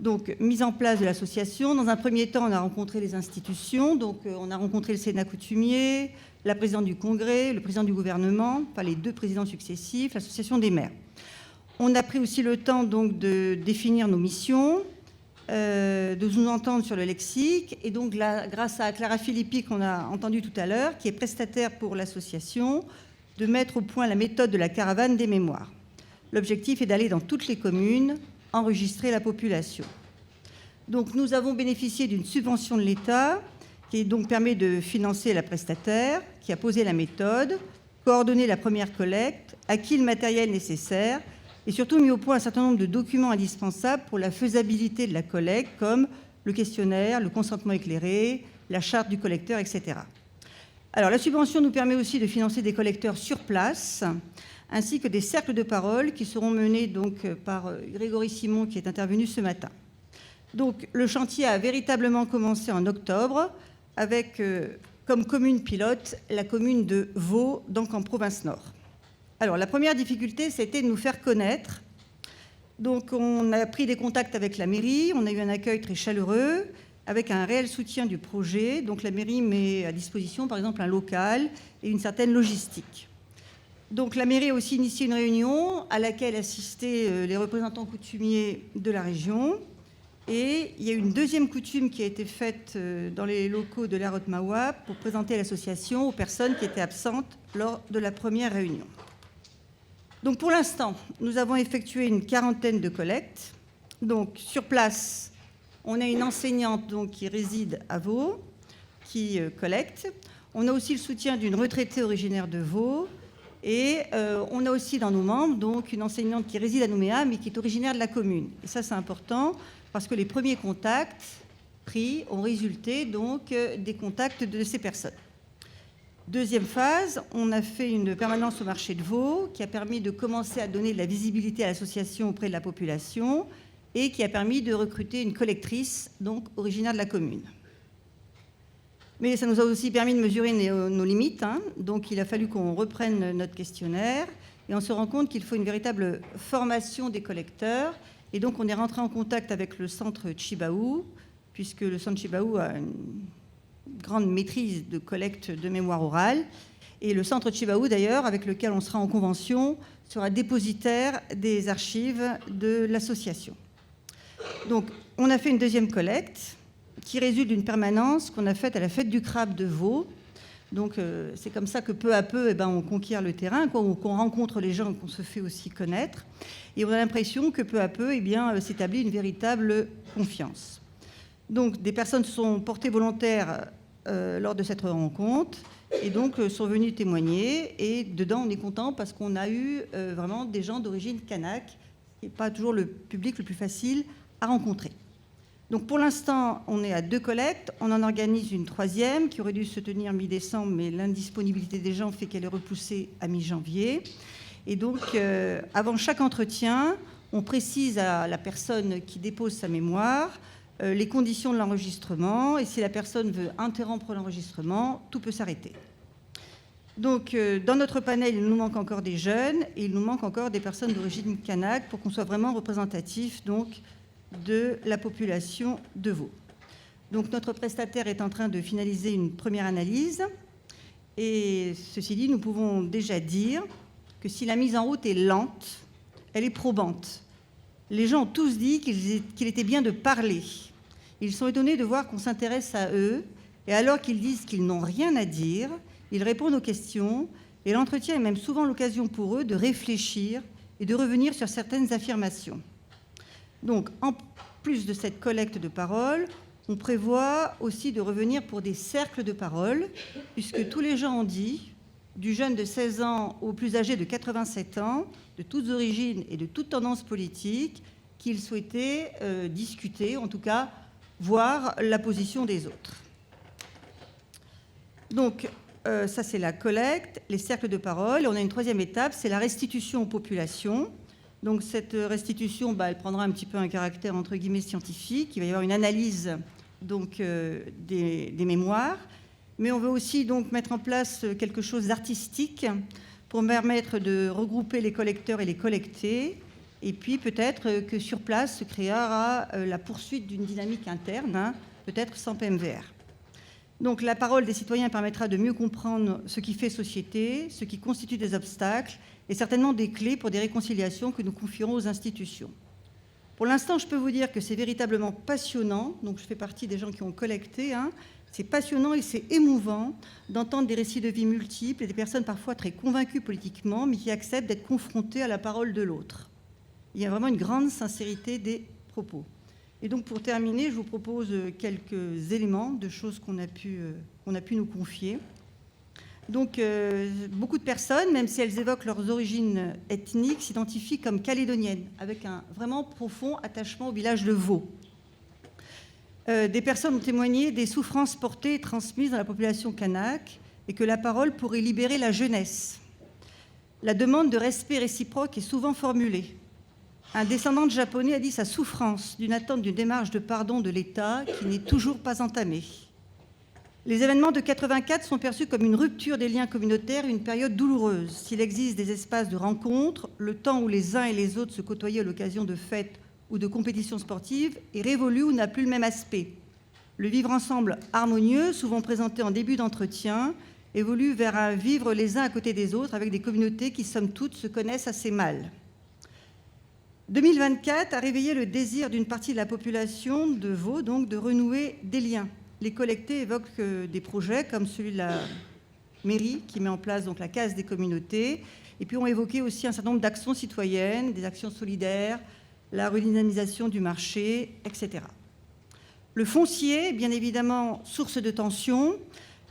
[SPEAKER 5] Donc, mise en place de l'association. Dans un premier temps, on a rencontré les institutions. Donc, on a rencontré le Sénat coutumier, la présidente du Congrès, le président du gouvernement, enfin les deux présidents successifs, l'association des maires. On a pris aussi le temps donc de définir nos missions, de nous entendre sur le lexique. Et donc, là, grâce à Clara Filippi, qu'on a entendu tout à l'heure, qui est prestataire pour l'association, de mettre au point la méthode de la caravane des mémoires. L'objectif est d'aller dans toutes les communes, enregistrer la population. Donc nous avons bénéficié d'une subvention de l'État qui donc permet de financer la prestataire, qui a posé la méthode, coordonné la première collecte, acquis le matériel nécessaire et surtout mis au point un certain nombre de documents indispensables pour la faisabilité de la collecte, comme le questionnaire, le consentement éclairé, la charte du collecteur, etc. Alors la subvention nous permet aussi de financer des collecteurs sur place, ainsi que des cercles de parole qui seront menés donc par Grégory Simon qui est intervenu ce matin. Donc le chantier a véritablement commencé en octobre avec comme commune pilote la commune de Vaud, donc en province nord. Alors la première difficulté, c'était de nous faire connaître. Donc on a pris des contacts avec la mairie, on a eu un accueil très chaleureux, avec un réel soutien du projet. Donc la mairie met à disposition par exemple un local et une certaine logistique. Donc la mairie a aussi initié une réunion à laquelle assistaient les représentants coutumiers de la région. Et il y a eu une deuxième coutume qui a été faite dans les locaux de l'Arot Mawa pour présenter l'association aux personnes qui étaient absentes lors de la première réunion. Donc pour l'instant, nous avons effectué une quarantaine de collectes. Donc sur place, on a une enseignante donc, qui réside à Vaud, qui collecte. On a aussi le soutien d'une retraitée originaire de Vaud. Et on a aussi dans nos membres donc, une enseignante qui réside à Nouméa, mais qui est originaire de la commune. Et ça, c'est important, parce que les premiers contacts pris ont résulté donc, des contacts de ces personnes. Deuxième phase, on a fait une permanence au marché de Vaud, qui a permis de commencer à donner de la visibilité à l'association auprès de la population, et qui a permis de recruter une collectrice, donc originaire de la commune. Mais ça nous a aussi permis de mesurer nos limites. Donc il a fallu qu'on reprenne notre questionnaire et on se rend compte qu'il faut une véritable formation des collecteurs. Et donc on est rentré en contact avec le centre Chibaou, puisque le centre Chibaou a une grande maîtrise de collecte de mémoire orale. Et le centre Chibaou, d'ailleurs, avec lequel on sera en convention, sera dépositaire des archives de l'association. Donc on a fait une deuxième collecte qui résulte d'une permanence qu'on a faite à la fête du crabe de Vaud. Donc c'est comme ça que peu à peu, on conquiert le terrain, qu'on rencontre les gens, qu'on se fait aussi connaître. Et on a l'impression que peu à peu, s'établit une véritable confiance. Donc des personnes se sont portées volontaires lors de cette rencontre et donc sont venues témoigner. Et dedans, on est content parce qu'on a eu vraiment des gens d'origine kanak, ce qui n'est pas toujours le public le plus facile à rencontrer. Donc pour l'instant, on est à 2 collectes. On en organise une 3e qui aurait dû se tenir mi-décembre, mais l'indisponibilité des gens fait qu'elle est repoussée à mi-janvier. Et donc, avant chaque entretien, on précise à la personne qui dépose sa mémoire les conditions de l'enregistrement. Et si la personne veut interrompre l'enregistrement, tout peut s'arrêter. Donc, dans notre panel, il nous manque encore des jeunes et il nous manque encore des personnes d'origine kanak pour qu'on soit vraiment représentatif, donc, de la population de Vaud. Donc notre prestataire est en train de finaliser une première analyse et ceci dit, nous pouvons déjà dire que si la mise en route est lente, elle est probante. Les gens ont tous dit qu'il était bien de parler. Ils sont étonnés de voir qu'on s'intéresse à eux, et alors qu'ils disent qu'ils n'ont rien à dire, ils répondent aux questions, et l'entretien est même souvent l'occasion pour eux de réfléchir et de revenir sur certaines affirmations. Donc, en plus de cette collecte de paroles, on prévoit aussi de revenir pour des cercles de parole, puisque tous les gens ont dit, du jeune de 16 ans au plus âgé de 87 ans, de toutes origines et de toutes tendances politiques, qu'ils souhaitaient discuter, en tout cas voir la position des autres. Donc, ça c'est la collecte, les cercles de parole. Et on a une troisième étape, c'est la restitution aux populations. Donc cette restitution, elle prendra un petit peu un caractère entre guillemets scientifique. Il va y avoir une analyse donc, des mémoires. Mais on veut aussi donc mettre en place quelque chose d'artistique pour permettre de regrouper les collecteurs et les collectés. Et puis peut-être que sur place se créera la poursuite d'une dynamique interne, peut-être sans PMVR. Donc la parole des citoyens permettra de mieux comprendre ce qui fait société, ce qui constitue des obstacles et certainement des clés pour des réconciliations que nous confierons aux institutions. Pour l'instant, je peux vous dire que c'est véritablement passionnant. Donc je fais partie des gens qui ont collecté. C'est passionnant et c'est émouvant d'entendre des récits de vie multiples et des personnes parfois très convaincues politiquement, mais qui acceptent d'être confrontées à la parole de l'autre. Il y a vraiment une grande sincérité des propos. Et donc pour terminer, je vous propose quelques éléments de choses qu'on a pu nous confier. Donc beaucoup de personnes, même si elles évoquent leurs origines ethniques, s'identifient comme calédoniennes, avec un vraiment profond attachement au village de Vaud. Des personnes ont témoigné des souffrances portées et transmises dans la population kanak et que la parole pourrait libérer la jeunesse. La demande de respect réciproque est souvent formulée. Un descendant de Japonais a dit sa souffrance d'une attente d'une démarche de pardon de l'État qui n'est toujours pas entamée. Les événements de 84 sont perçus comme une rupture des liens communautaires, une période douloureuse. S'il existe des espaces de rencontre, le temps où les uns et les autres se côtoyaient à l'occasion de fêtes ou de compétitions sportives est révolu ou n'a plus le même aspect. Le vivre ensemble harmonieux, souvent présenté en début d'entretien, évolue vers un vivre les uns à côté des autres avec des communautés qui, somme toute, se connaissent assez mal. 2024 a réveillé le désir d'une partie de la population de Vaud, donc, de renouer des liens. Les collectés évoquent des projets comme celui de la mairie qui met en place donc, la case des communautés, et puis ont évoqué aussi un certain nombre d'actions citoyennes, des actions solidaires, la redynamisation du marché, etc. Le foncier, bien évidemment, source de tension,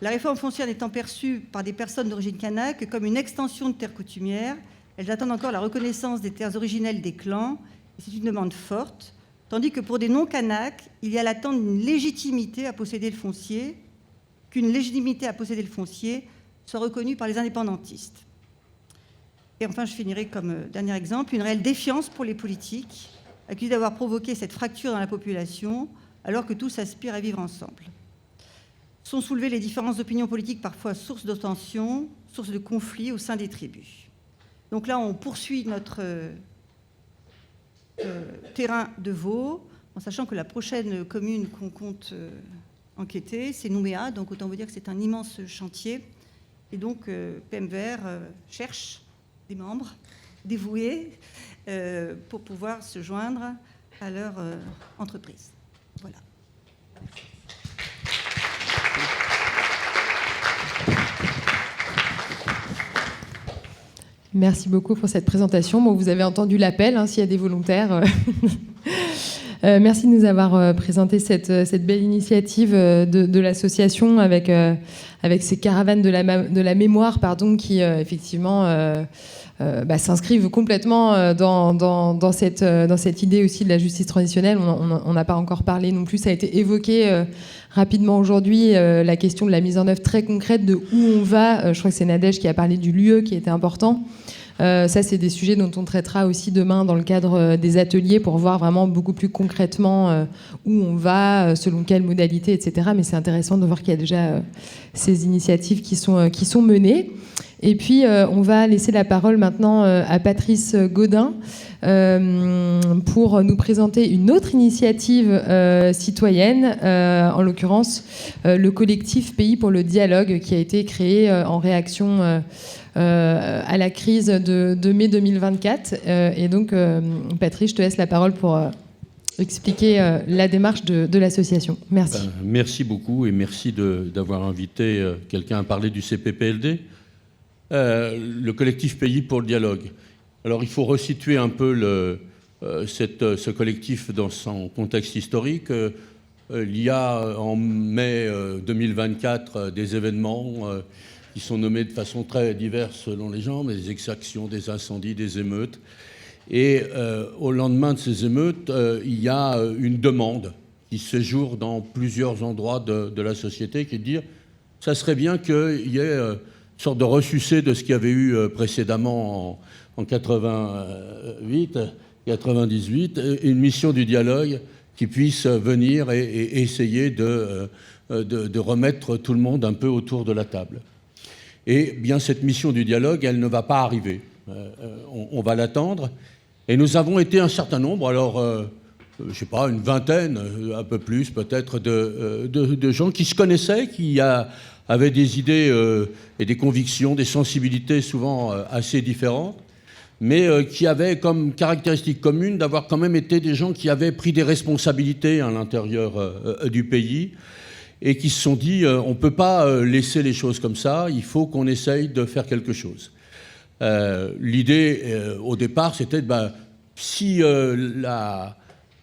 [SPEAKER 5] la réforme foncière étant perçue par des personnes d'origine kanak comme une extension de terres coutumières, elles attendent encore la reconnaissance des terres originelles des clans, et c'est une demande forte, tandis que pour des non-kanaks, il y a l'attente d'une légitimité à posséder le foncier, qu'une légitimité à posséder le foncier soit reconnue par les indépendantistes. Et enfin, je finirai comme dernier exemple, une réelle défiance pour les politiques, accusés d'avoir provoqué cette fracture dans la population, alors que tous aspirent à vivre ensemble. Sont soulevées les différences d'opinion politique, parfois source de tensions, source de conflits au sein des tribus. Donc là, on poursuit notre terrain de Vaud, en sachant que la prochaine commune qu'on compte enquêter, c'est Nouméa, donc autant vous dire que c'est un immense chantier. Et donc, PMVR cherche des membres dévoués pour pouvoir se joindre à leur entreprise. Voilà.
[SPEAKER 1] Merci beaucoup pour cette présentation. Bon, vous avez entendu l'appel, s'il y a des volontaires. Merci de nous avoir présenté cette belle initiative de l'association avec ces caravanes de la mémoire qui effectivement s'inscrivent complètement dans cette idée aussi de la justice transitionnelle. On n'a pas encore parlé non plus, ça a été évoqué rapidement aujourd'hui, la question de la mise en œuvre très concrète de où on va. Je crois que c'est Nadège qui a parlé du lieu qui était important. Ça, c'est des sujets dont on traitera aussi demain dans le cadre des ateliers pour voir vraiment beaucoup plus concrètement où on va, selon quelles modalités, etc. Mais c'est intéressant de voir qu'il y a déjà ces initiatives qui sont menées. Et puis, on va laisser la parole maintenant à Patrice Gaudin pour nous présenter une autre initiative citoyenne, en l'occurrence le collectif Pays pour le dialogue, qui a été créé en réaction à la crise de mai 2024. Et donc, Patrice, je te laisse la parole pour expliquer la démarche de l'association. Merci.
[SPEAKER 6] Merci beaucoup et merci d'avoir invité quelqu'un à parler du CPPLD, le collectif Pays pour le dialogue. Alors, il faut resituer un peu ce collectif dans son contexte historique. Il y a en mai 2024 des événements qui sont nommés de façon très diverse selon les gens, mais des exactions, des incendies, des émeutes. Et au lendemain de ces émeutes, il y a une demande qui séjourne dans plusieurs endroits de la société qui est de dire ça serait bien qu'il y ait une sorte de ressucé de ce qu'il y avait eu précédemment en 88, 98, une mission du dialogue qui puisse venir et essayer de remettre tout le monde un peu autour de la table. Et bien cette mission du dialogue, elle ne va pas arriver. On va l'attendre. Et nous avons été un certain nombre, alors je ne sais pas, une vingtaine, un peu plus peut-être, de gens qui se connaissaient, qui avaient des idées et des convictions, des sensibilités souvent assez différentes, mais qui avaient comme caractéristique commune d'avoir quand même été des gens qui avaient pris des responsabilités à l'intérieur du pays et qui se sont dit on ne peut pas laisser les choses comme ça, il faut qu'on essaye de faire quelque chose. L'idée au départ c'était si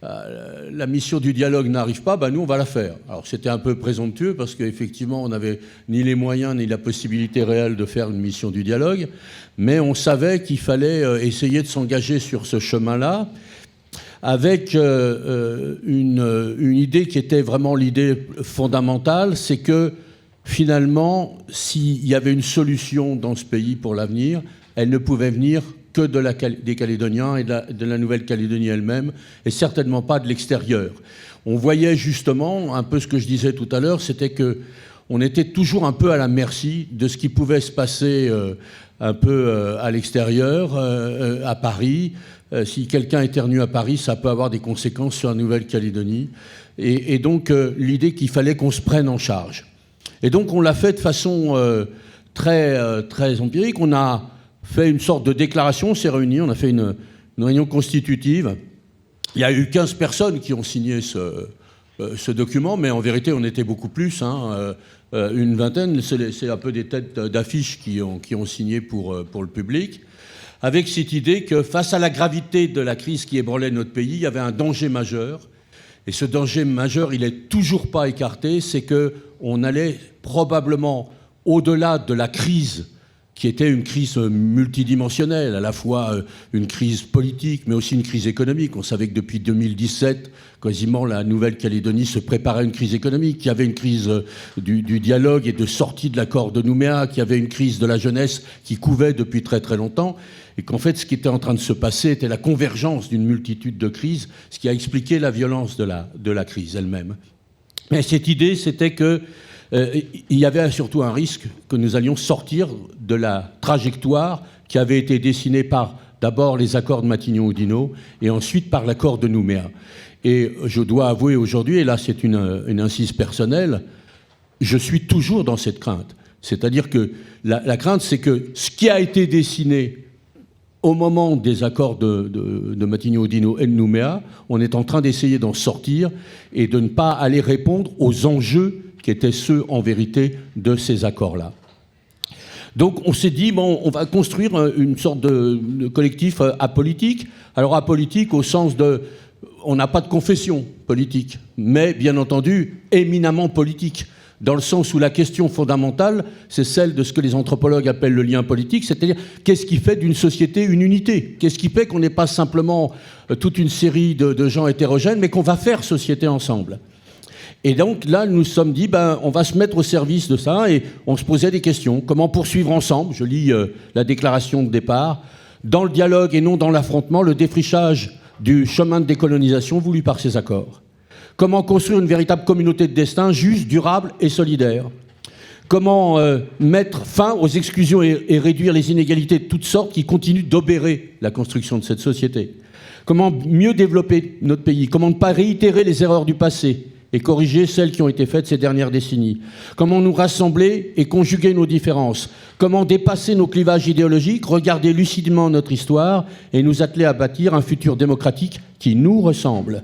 [SPEAKER 6] la mission du dialogue n'arrive pas, nous on va la faire. Alors c'était un peu présomptueux parce qu'effectivement on n'avait ni les moyens ni la possibilité réelle de faire une mission du dialogue, mais on savait qu'il fallait essayer de s'engager sur ce chemin-là avec une idée qui était vraiment l'idée fondamentale, c'est que finalement s'il y avait une solution dans ce pays pour l'avenir, elle ne pouvait venir que des Calédoniens et de la Nouvelle-Calédonie elle-même, et certainement pas de l'extérieur. On voyait justement, un peu ce que je disais tout à l'heure, c'était qu'on était toujours un peu à la merci de ce qui pouvait se passer un peu à l'extérieur, à Paris. Si quelqu'un éternue à Paris, ça peut avoir des conséquences sur la Nouvelle-Calédonie. Et donc, l'idée qu'il fallait qu'on se prenne en charge. Et donc, on l'a fait de façon très, très empirique. On a fait une sorte de déclaration, on s'est réunis, on a fait une réunion constitutive. Il y a eu 15 personnes qui ont signé ce document, mais en vérité, on était beaucoup plus, une vingtaine. C'est un peu des têtes d'affiches qui ont signé pour le public, avec cette idée que face à la gravité de la crise qui ébranlait notre pays, il y avait un danger majeur. Et ce danger majeur, il n'est toujours pas écarté, c'est qu'on allait probablement au-delà de la crise qui était une crise multidimensionnelle, à la fois une crise politique, mais aussi une crise économique. On savait que depuis 2017, quasiment la Nouvelle-Calédonie se préparait à une crise économique, qu'il y avait une crise du dialogue et de sortie de l'accord de Nouméa, qu'il y avait une crise de la jeunesse qui couvait depuis très très longtemps, et qu'en fait ce qui était en train de se passer était la convergence d'une multitude de crises, ce qui a expliqué la violence de la crise elle-même. Mais cette idée, c'était que il y avait surtout un risque que nous allions sortir de la trajectoire qui avait été dessinée par d'abord les accords de Matignon-Oudinot et ensuite par l'accord de Nouméa. Et je dois avouer aujourd'hui, et là c'est une incise personnelle, je suis toujours dans cette crainte. C'est-à-dire que la crainte, c'est que ce qui a été dessiné au moment des accords de Matignon-Oudinot et de Nouméa, on est en train d'essayer d'en sortir et de ne pas aller répondre aux enjeux qui étaient ceux, en vérité, de ces accords-là. Donc on s'est dit, on va construire une sorte de collectif apolitique. Alors apolitique au sens de... On n'a pas de confession politique, mais bien entendu, éminemment politique, dans le sens où la question fondamentale, c'est celle de ce que les anthropologues appellent le lien politique, c'est-à-dire qu'est-ce qui fait d'une société une unité ? Qu'est-ce qui fait qu'on n'est pas simplement toute une série de gens hétérogènes, mais qu'on va faire société ensemble ? Et donc là, nous nous sommes dit, on va se mettre au service de ça, et on se posait des questions. Comment poursuivre ensemble, je lis la déclaration de départ, dans le dialogue et non dans l'affrontement, le défrichage du chemin de décolonisation voulu par ces accords. Comment construire une véritable communauté de destin juste, durable et solidaire. Comment mettre fin aux exclusions et réduire les inégalités de toutes sortes qui continuent d'obérer la construction de cette société. Comment mieux développer notre pays. Comment ne pas réitérer les erreurs du passé et corriger celles qui ont été faites ces dernières décennies. Comment nous rassembler et conjuguer nos différences. Comment dépasser nos clivages idéologiques, regarder lucidement notre histoire et nous atteler à bâtir un futur démocratique qui nous ressemble.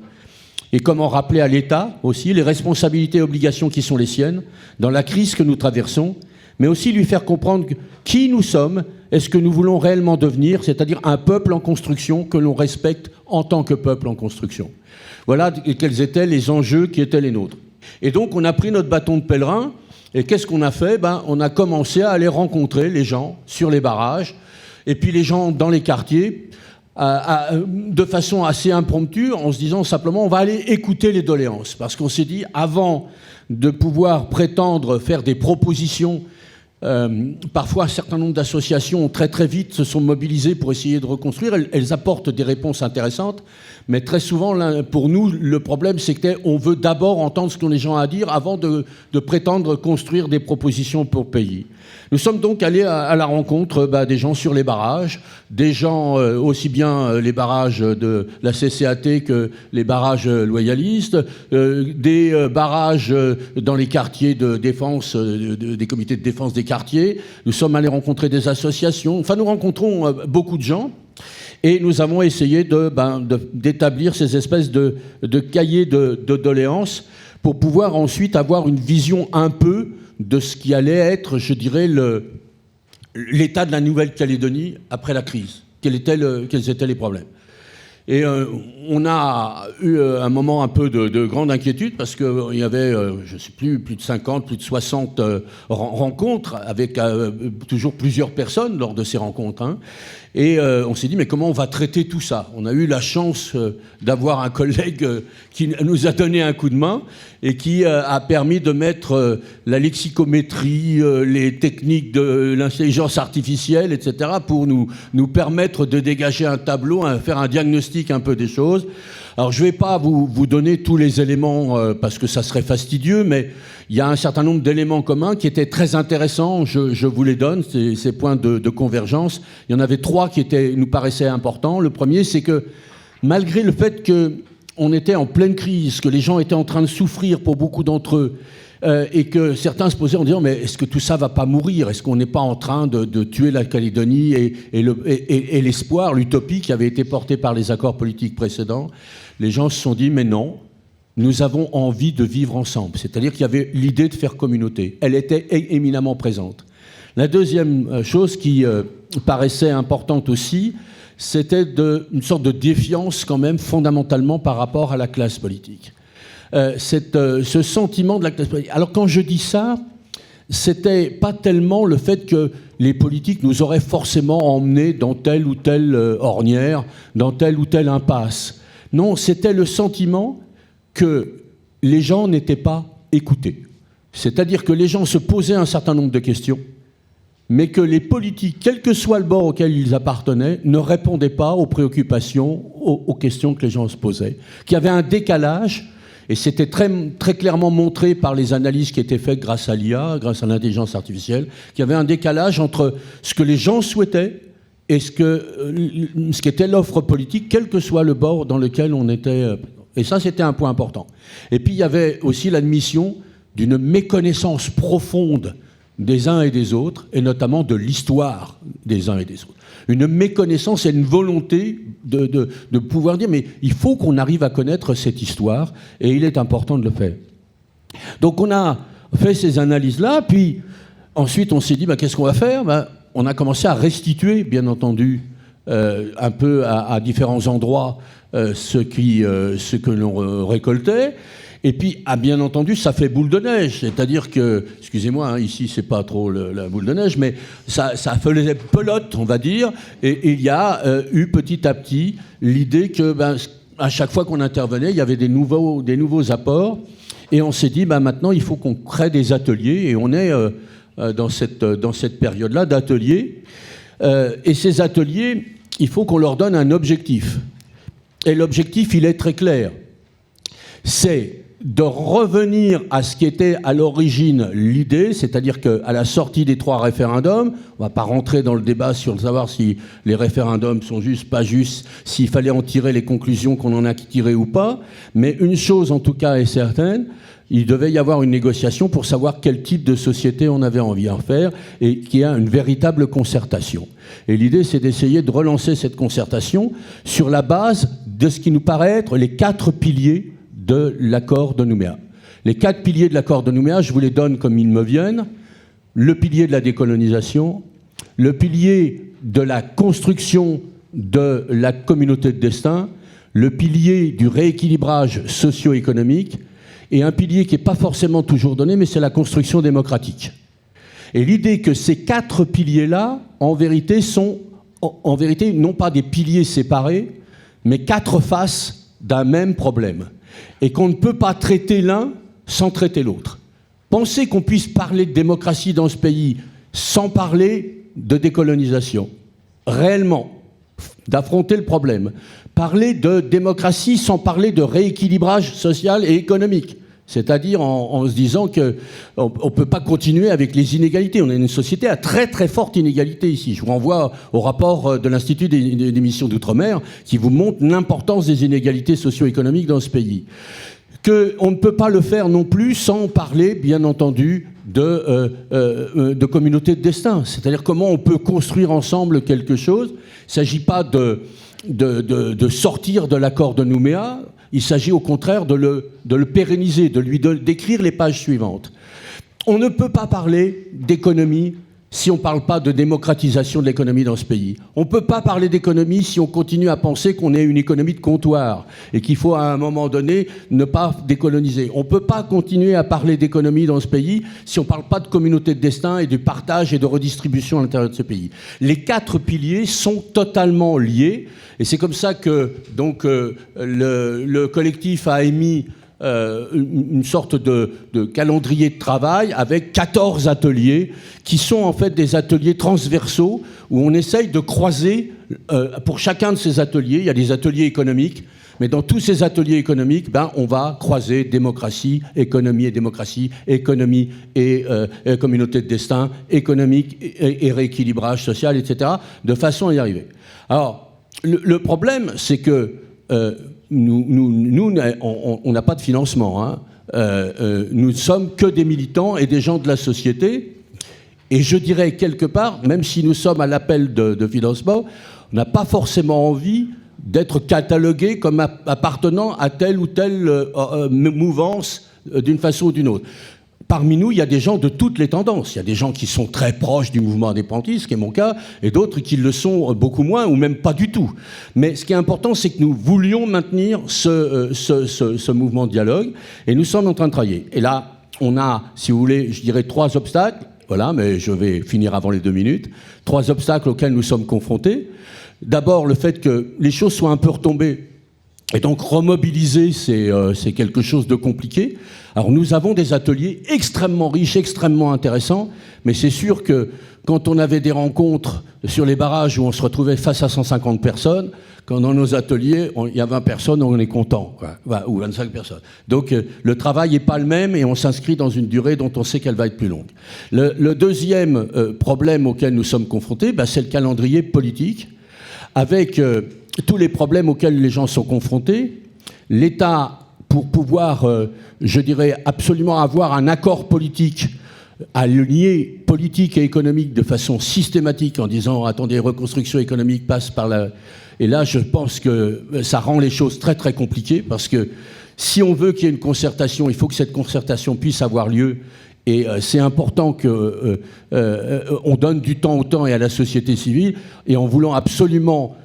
[SPEAKER 6] Et comment rappeler à l'État aussi les responsabilités et obligations qui sont les siennes dans la crise que nous traversons, mais aussi lui faire comprendre qui nous sommes et ce que nous voulons réellement devenir, c'est-à-dire un peuple en construction que l'on respecte en tant que peuple en construction. Voilà quels étaient les enjeux qui étaient les nôtres. Et donc, on a pris notre bâton de pèlerin, et qu'est-ce qu'on a fait ? On a commencé à aller rencontrer les gens sur les barrages, et puis les gens dans les quartiers, de façon assez impromptue, en se disant simplement, on va aller écouter les doléances. Parce qu'on s'est dit, avant de pouvoir prétendre faire des propositions, parfois un certain nombre d'associations très très vite se sont mobilisées pour essayer de reconstruire. Elles apportent des réponses intéressantes, mais très souvent pour nous le problème c'est qu'on veut d'abord entendre ce qu'ont les gens à dire avant de prétendre construire des propositions pour le pays. Nous sommes donc allés à la rencontre des gens sur les barrages, des gens aussi bien les barrages de la CCAT que les barrages loyalistes, des barrages dans les quartiers de défense, des comités de défense des quartiers. Nous sommes allés rencontrer des associations. Enfin, nous rencontrons beaucoup de gens et nous avons essayé d'établir ces espèces de cahiers de doléances pour pouvoir ensuite avoir une vision un peu de ce qui allait être, je dirais, l'état de la Nouvelle-Calédonie après la crise. Quels étaient les problèmes. Et on a eu un moment un peu de grande inquiétude parce qu'il y avait, je ne sais plus de 50, plus de 60 rencontres avec toujours plusieurs personnes lors de ces rencontres. Hein. Et on s'est dit, mais comment on va traiter tout ça ? On a eu la chance d'avoir un collègue qui nous a donné un coup de main et qui a permis de mettre la lexicométrie, les techniques de l'intelligence artificielle, etc., pour nous permettre de dégager un tableau, faire un diagnostic un peu des choses. Alors, je ne vais pas vous donner tous les éléments parce que ça serait fastidieux, mais il y a un certain nombre d'éléments communs qui étaient très intéressants. Je vous les donne, ces points de convergence. Il y en avait 3 qui nous paraissaient importants. Le premier, c'est que malgré le fait qu'on était en pleine crise, que les gens étaient en train de souffrir pour beaucoup d'entre eux, et que certains se posaient en disant mais est-ce que tout ça va pas mourir ? Est-ce qu'on n'est pas en train de tuer la Calédonie et l'espoir, l'utopie qui avait été portée par les accords politiques précédents ? Les gens se sont dit mais non, nous avons envie de vivre ensemble. C'est-à-dire qu'il y avait l'idée de faire communauté. Elle était éminemment présente. La deuxième chose qui paraissait importante aussi, c'était une sorte de défiance quand même fondamentalement par rapport à la classe politique. Ce sentiment de la classe politique. Alors quand je dis ça, c'était pas tellement le fait que les politiques nous auraient forcément emmenés dans telle ou telle ornière, dans telle ou telle impasse. Non, c'était le sentiment que les gens n'étaient pas écoutés. C'est-à-dire que les gens se posaient un certain nombre de questions, mais que les politiques, quel que soit le bord auquel ils appartenaient, ne répondaient pas aux préoccupations, aux questions que les gens se posaient. Qu'il y avait un décalage. Et c'était très, très clairement montré par les analyses qui étaient faites grâce à l'IA, grâce à l'intelligence artificielle, qu'il y avait un décalage entre ce que les gens souhaitaient et ce qu'était l'offre politique, quel que soit le bord dans lequel on était. Et ça, c'était un point important. Et puis, il y avait aussi l'admission d'une méconnaissance profonde des uns et des autres, et notamment de l'histoire des uns et des autres. Une méconnaissance et une volonté de pouvoir dire mais il faut qu'on arrive à connaître cette histoire et il est important de le faire. Donc on a fait ces analyses-là, puis ensuite on s'est dit qu'est-ce qu'on va faire ? On a commencé à restituer, bien entendu, un peu à différents endroits ce que l'on récoltait. Et puis, bien entendu, ça fait boule de neige. C'est-à-dire que, excusez-moi, ici, c'est pas trop la boule de neige, mais ça faisait pelote, on va dire. Et il y a eu petit à petit l'idée que, à chaque fois qu'on intervenait, il y avait des nouveaux apports. Et on s'est dit, maintenant, il faut qu'on crée des ateliers. Et on est dans cette période-là d'ateliers. Et ces ateliers, il faut qu'on leur donne un objectif. Et l'objectif, il est très clair. C'est de revenir à ce qui était à l'origine l'idée, c'est-à-dire qu'à la sortie des 3 référendums, on ne va pas rentrer dans le débat sur savoir si les référendums sont justes, pas justes, s'il fallait en tirer les conclusions qu'on en a tirées ou pas, mais une chose en tout cas est certaine, il devait y avoir une négociation pour savoir quel type de société on avait envie d'en faire et qu'il y a une véritable concertation. Et l'idée, c'est d'essayer de relancer cette concertation sur la base de ce qui nous paraît être les 4 piliers de l'accord de Nouméa. Les 4 piliers de l'accord de Nouméa, je vous les donne comme ils me viennent. Le pilier de la décolonisation, le pilier de la construction de la communauté de destin, le pilier du rééquilibrage socio-économique et un pilier qui n'est pas forcément toujours donné, mais c'est la construction démocratique. Et l'idée que ces 4 piliers-là, en vérité, sont non pas des piliers séparés, mais 4 faces d'un même problème. Et qu'on ne peut pas traiter l'un sans traiter l'autre. Pensez qu'on puisse parler de démocratie dans ce pays sans parler de décolonisation, réellement, d'affronter le problème. Parler de démocratie sans parler de rééquilibrage social et économique. C'est-à-dire en se disant qu'on ne peut pas continuer avec les inégalités. On est une société à très très forte inégalité ici. Je vous renvoie au rapport de l'Institut des missions d'outre-mer qui vous montre l'importance des inégalités socio-économiques dans ce pays. Qu'on ne peut pas le faire non plus sans parler, bien entendu, de communauté de destin. C'est-à-dire comment on peut construire ensemble quelque chose. Il ne s'agit pas de sortir de l'accord de Nouméa. Il s'agit au contraire de le pérenniser, de lui d'écrire les pages suivantes. On ne peut pas parler d'économie si on ne parle pas de démocratisation de l'économie dans ce pays. On ne peut pas parler d'économie si on continue à penser qu'on est une économie de comptoir et qu'il faut à un moment donné ne pas décoloniser. On ne peut pas continuer à parler d'économie dans ce pays si on ne parle pas de communauté de destin et de partage et de redistribution à l'intérieur de ce pays. Les 4 piliers sont totalement liés et c'est comme ça que donc, le collectif a émis une sorte de calendrier de travail avec 14 ateliers qui sont en fait des ateliers transversaux où on essaye de croiser pour chacun de ces ateliers, il y a des ateliers économiques, mais dans tous ces ateliers économiques, on va croiser démocratie, économie et communauté de destin, économique et rééquilibrage social, etc., de façon à y arriver. Alors, le problème, c'est que nous, on n'a pas de financement. Hein. Nous ne sommes que des militants et des gens de la société. Et je dirais quelque part, même si nous sommes à l'appel de financement, on n'a pas forcément envie d'être catalogués comme appartenant à telle ou telle mouvance d'une façon ou d'une autre. Parmi nous, il y a des gens de toutes les tendances. Il y a des gens qui sont très proches du mouvement indépendantiste, ce qui est mon cas, et d'autres qui le sont beaucoup moins, ou même pas du tout. Mais ce qui est important, c'est que nous voulions maintenir ce mouvement de dialogue, et nous sommes en train de travailler. Et là, on a, si vous voulez, je dirais 3 obstacles. Voilà, mais je vais finir avant les 2 minutes. 3 obstacles auxquels nous sommes confrontés. D'abord, le fait que les choses soient un peu retombées. Et donc remobiliser, c'est quelque chose de compliqué. Alors nous avons des ateliers extrêmement riches, extrêmement intéressants, mais c'est sûr que quand on avait des rencontres sur les barrages où on se retrouvait face à 150 personnes, quand dans nos ateliers, il y a 20 personnes, on est content, quoi, ou 25 personnes. Donc le travail n'est pas le même et on s'inscrit dans une durée dont on sait qu'elle va être plus longue. Le deuxième problème auquel nous sommes confrontés, c'est le calendrier politique, avec tous les problèmes auxquels les gens sont confrontés. L'État, pour pouvoir, je dirais, absolument avoir un accord politique, à lier politique et économique de façon systématique en disant « attendez, reconstruction économique passe par la... » Et là, je pense que ça rend les choses très très compliquées parce que si on veut qu'il y ait une concertation, il faut que cette concertation puisse avoir lieu. Et c'est important qu'on donne du temps au temps et à la société civile, et en voulant absolument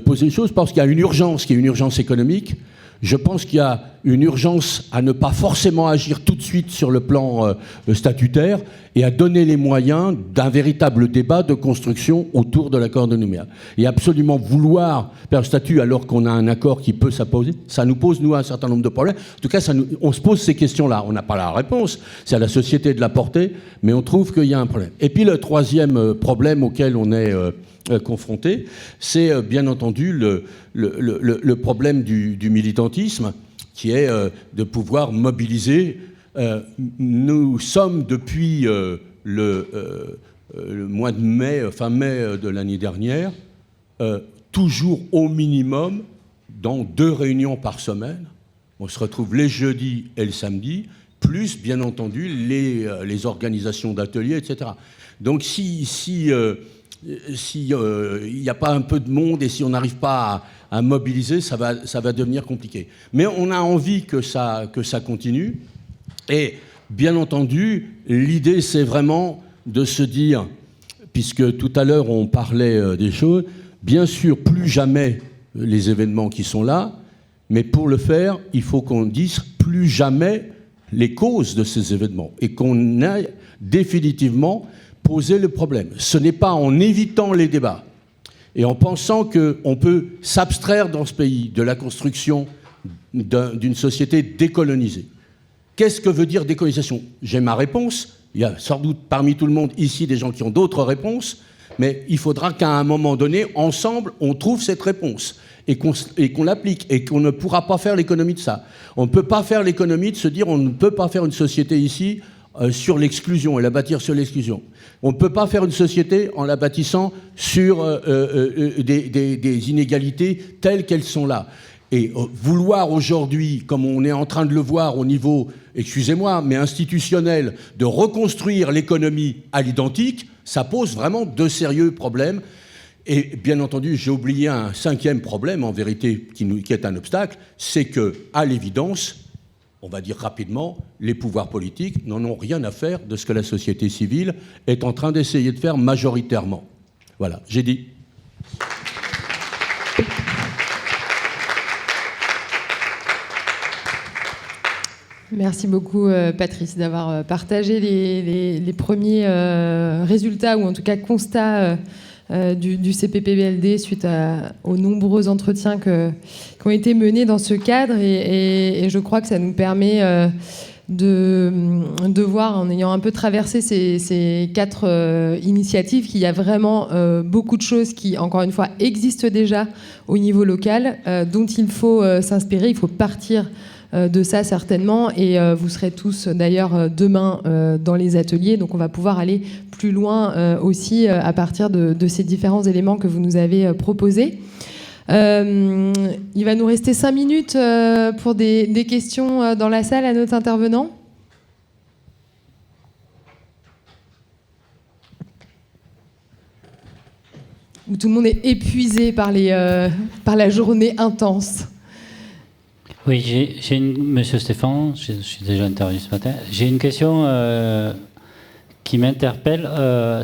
[SPEAKER 6] poser les choses, parce qu'il y a une urgence qui est une urgence économique. Je pense qu'il y a une urgence à ne pas forcément agir tout de suite sur le plan statutaire et à donner les moyens d'un véritable débat de construction autour de l'accord de Nouméa. Et absolument vouloir faire le statut alors qu'on a un accord qui peut s'imposer, ça nous pose, nous, un certain nombre de problèmes. En tout cas, on se pose ces questions-là. On n'a pas la réponse, c'est à la société de la porter, mais on trouve qu'il y a un problème. Et puis le troisième problème auquel on est... confronté, c'est bien entendu le problème du militantisme qui est de pouvoir mobiliser. Nous sommes depuis le mois de mai, fin mai de l'année dernière, toujours au minimum dans 2 réunions par semaine. On se retrouve les jeudis et le samedi, plus bien entendu les organisations d'ateliers, etc. Donc si n'y a pas un peu de monde et si on n'arrive pas à mobiliser, ça va devenir compliqué. Mais on a envie que ça continue. Et bien entendu, l'idée, c'est vraiment de se dire, puisque tout à l'heure on parlait des choses, bien sûr, plus jamais les événements qui sont là, mais pour le faire, il faut qu'on dise plus jamais les causes de ces événements et qu'on aille définitivement poser le problème. Ce n'est pas en évitant les débats et en pensant qu'on peut s'abstraire dans ce pays de la construction d'une société décolonisée. Qu'est-ce que veut dire décolonisation ? J'ai ma réponse. Il y a sans doute parmi tout le monde ici des gens qui ont d'autres réponses, mais il faudra qu'à un moment donné, ensemble, on trouve cette réponse et qu'on l'applique et qu'on ne pourra pas faire l'économie de ça. On ne peut pas faire l'économie de se dire on ne peut pas faire une société ici sur l'exclusion et la bâtir sur l'exclusion. On ne peut pas faire une société en la bâtissant sur des inégalités telles qu'elles sont là. Et vouloir aujourd'hui, comme on est en train de le voir au niveau, excusez-moi, mais institutionnel, de reconstruire l'économie à l'identique, ça pose vraiment de sérieux problèmes. Et bien entendu, j'ai oublié un 5e problème, en vérité, qui est un obstacle, c'est qu'à l'évidence, on va dire rapidement, les pouvoirs politiques n'en ont rien à faire de ce que la société civile est en train d'essayer de faire majoritairement. Voilà, j'ai dit.
[SPEAKER 1] Merci beaucoup, Patrice, d'avoir partagé les premiers résultats, ou en tout cas constats du CPPBLD suite aux nombreux entretiens qui ont été menés dans ce cadre. Et je crois que ça nous permet de voir, en ayant un peu traversé ces 4 initiatives, qu'il y a vraiment beaucoup de choses qui, encore une fois, existent déjà au niveau local, dont il faut s'inspirer, il faut partir de ça certainement, et vous serez tous d'ailleurs demain dans les ateliers, donc on va pouvoir aller plus loin aussi à partir de ces différents éléments que vous nous avez proposés. Il va nous rester 5 minutes pour des questions dans la salle à notre intervenant. Où tout le monde est épuisé par la journée intense.
[SPEAKER 7] Oui, Monsieur Stéphane, je suis déjà intervenu ce matin. J'ai une question qui m'interpelle.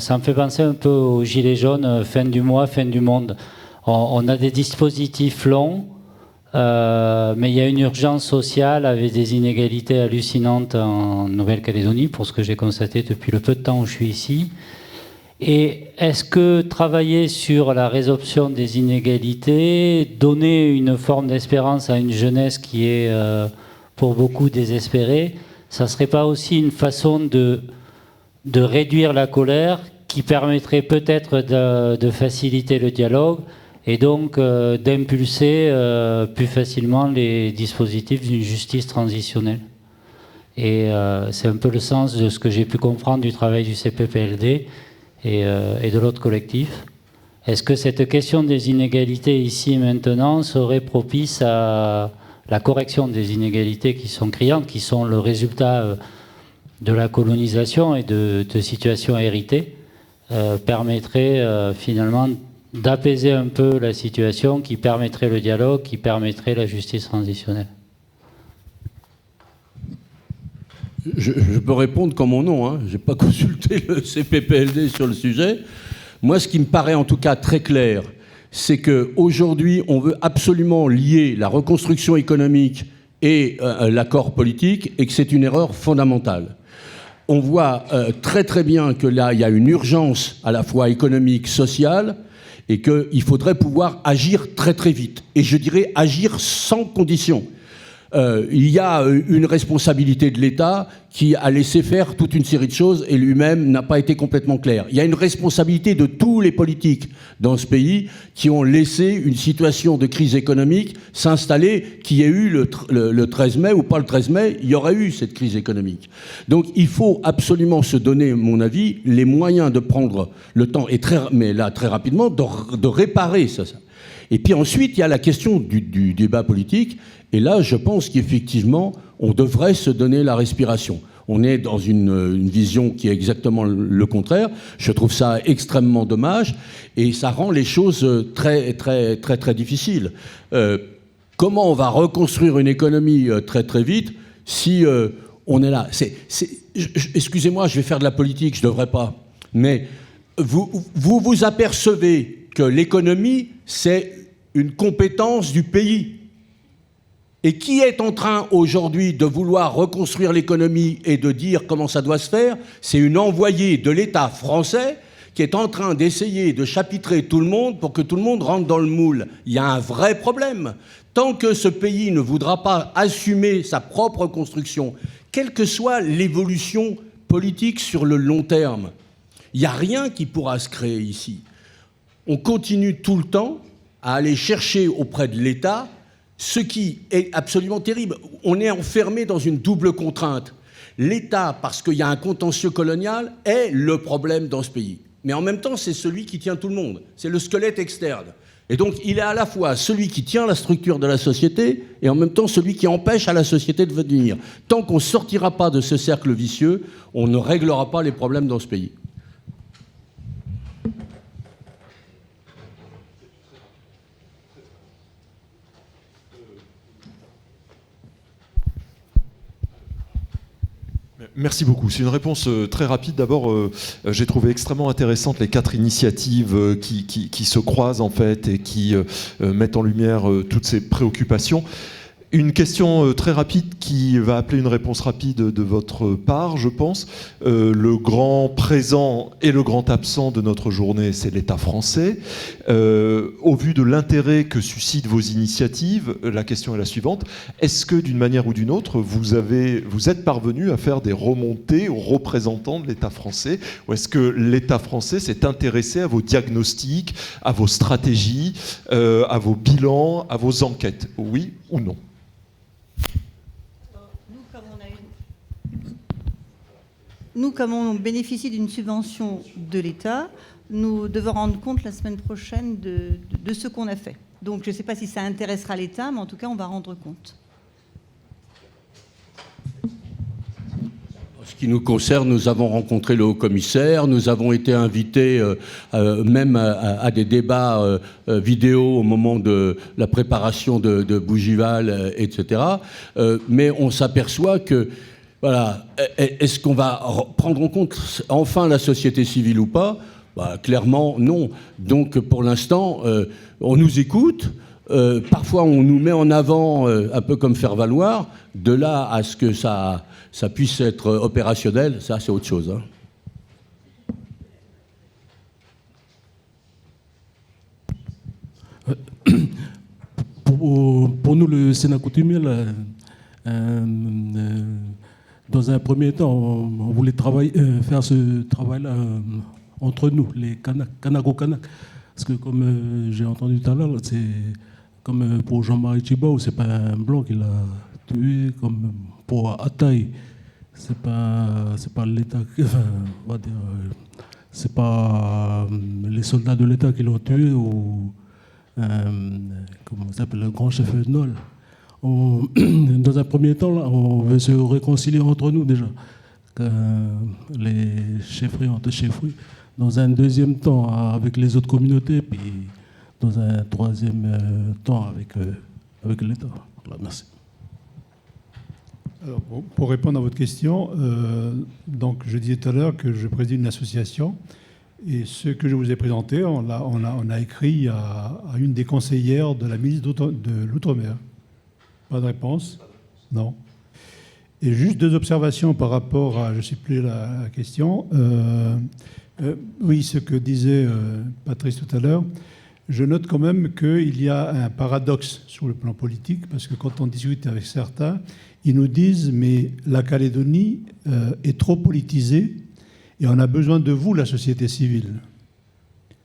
[SPEAKER 7] Ça me fait penser un peu aux Gilets jaunes, fin du mois, fin du monde. On a des dispositifs longs, mais il y a une urgence sociale avec des inégalités hallucinantes en Nouvelle-Calédonie, pour ce que j'ai constaté depuis le peu de temps où je suis ici. Et est-ce que travailler sur la résorption des inégalités, donner une forme d'espérance à une jeunesse qui est pour beaucoup désespérée, ça ne serait pas aussi une façon de réduire la colère qui permettrait peut-être de faciliter le dialogue et donc d'impulser plus facilement les dispositifs d'une justice transitionnelle? Et c'est un peu le sens de ce que j'ai pu comprendre du travail du CPPLD et de l'autre collectif. Est-ce que cette question des inégalités ici et maintenant serait propice à la correction des inégalités qui sont criantes, qui sont le résultat de la colonisation et de situations héritées, permettrait finalement d'apaiser un peu la situation, qui permettrait le dialogue, qui permettrait la justice transitionnelle?
[SPEAKER 6] Je peux répondre comme mon nom, hein. Je n'ai pas consulté le CPPLD sur le sujet. Moi, ce qui me paraît en tout cas très clair, c'est qu'aujourd'hui, on veut absolument lier la reconstruction économique et l'accord politique, et que c'est une erreur fondamentale. On voit très très bien que là, il y a une urgence à la fois économique, sociale, et qu'il faudrait pouvoir agir très très vite. Et je dirais agir sans condition. Il y a une responsabilité de l'État qui a laissé faire toute une série de choses et lui-même n'a pas été complètement clair. Il y a une responsabilité de tous les politiques dans ce pays qui ont laissé une situation de crise économique s'installer, qu'il y ait eu le 13 mai ou pas le 13 mai, il y aurait eu cette crise économique. Donc il faut absolument se donner, à mon avis, les moyens de prendre le temps, mais là très rapidement, de réparer ça. Et puis ensuite, il y a la question du débat politique. Et là, je pense qu'effectivement, on devrait se donner la respiration. On est dans une vision qui est exactement le contraire. Je trouve ça extrêmement dommage et ça rend les choses très, très, très, très difficiles. Comment on va reconstruire une économie très, très vite si on est là? Excusez-moi, je vais faire de la politique, je ne devrais pas. Mais vous apercevez que l'économie, c'est une compétence du pays. Et qui est en train aujourd'hui de vouloir reconstruire l'économie et de dire comment ça doit se faire? C'est une envoyée de l'État français qui est en train d'essayer de chapitrer tout le monde pour que tout le monde rentre dans le moule. Il y a un vrai problème. Tant que ce pays ne voudra pas assumer sa propre construction, quelle que soit l'évolution politique sur le long terme, il n'y a rien qui pourra se créer ici. On continue tout le temps à aller chercher auprès de l'État ce qui est absolument terrible. On est enfermé dans une double contrainte. L'État, parce qu'il y a un contentieux colonial, est le problème dans ce pays. Mais en même temps, c'est celui qui tient tout le monde. C'est le squelette externe. Et donc, il est à la fois celui qui tient la structure de la société et en même temps celui qui empêche à la société de venir. Tant qu'on ne sortira pas de ce cercle vicieux, on ne réglera pas les problèmes dans ce pays.
[SPEAKER 8] Merci beaucoup. C'est une réponse très rapide. D'abord, j'ai trouvé extrêmement intéressantes les 4 initiatives qui se croisent en fait et qui mettent en lumière toutes ces préoccupations. Une question très rapide qui va appeler une réponse rapide de votre part, je pense. Le grand présent et le grand absent de notre journée, c'est l'État français. Au vu de l'intérêt que suscitent vos initiatives, la question est la suivante. Est-ce que, d'une manière ou d'une autre, vous êtes parvenu à faire des remontées aux représentants de l'État français? Ou est-ce que l'État français s'est intéressé à vos diagnostics, à vos stratégies, à vos bilans, à vos enquêtes? Oui ou non?
[SPEAKER 5] Nous, comme on bénéficie d'une subvention de l'État, nous devons rendre compte la semaine prochaine de ce qu'on a fait. Donc je ne sais pas si ça intéressera l'État, mais en tout cas, on va rendre compte.
[SPEAKER 6] En ce qui nous concerne, nous avons rencontré le haut-commissaire, nous avons été invités même à des débats vidéo au moment de la préparation de Bougival, etc. Mais on s'aperçoit que voilà, est-ce qu'on va prendre en compte enfin la société civile ou pas? Clairement, non. Donc, pour l'instant, on nous écoute. Parfois, on nous met en avant, un peu comme faire valoir. De là à ce que ça puisse être opérationnel, ça, c'est autre chose.
[SPEAKER 2] Pour nous, le Sénat coutumier, dans un premier temps, on voulait faire ce travail-là entre nous, les Kanaks au Kanak. Parce que comme j'ai entendu tout à l'heure, c'est comme pour Jean-Marie Tjibaou, c'est pas un blanc qui l'a tué, comme pour Ataï, c'est pas l'État, on va dire, c'est pas les soldats de l'État qui l'ont tué ou comment ça s'appelle, le grand chef Nol. Dans un premier temps, là, on veut se réconcilier entre nous déjà, les chefferies entre chefferies. Dans un deuxième temps, avec les autres communautés, puis dans un troisième temps, avec l'État. Voilà, merci.
[SPEAKER 3] Alors, pour répondre à votre question, donc je disais tout à l'heure que je préside une association. Et ce que je vous ai présenté, on a écrit à une des conseillères de la ministre de l'Outre-mer. Pas de réponse? Non. Et juste 2 observations par rapport à, je ne sais plus la question. Oui, ce que disait Patrice tout à l'heure. je note quand même qu'il y a un paradoxe sur le plan politique, parce que quand on discute avec certains, ils nous disent « mais la Calédonie est trop politisée et on a besoin de vous, la société civile ».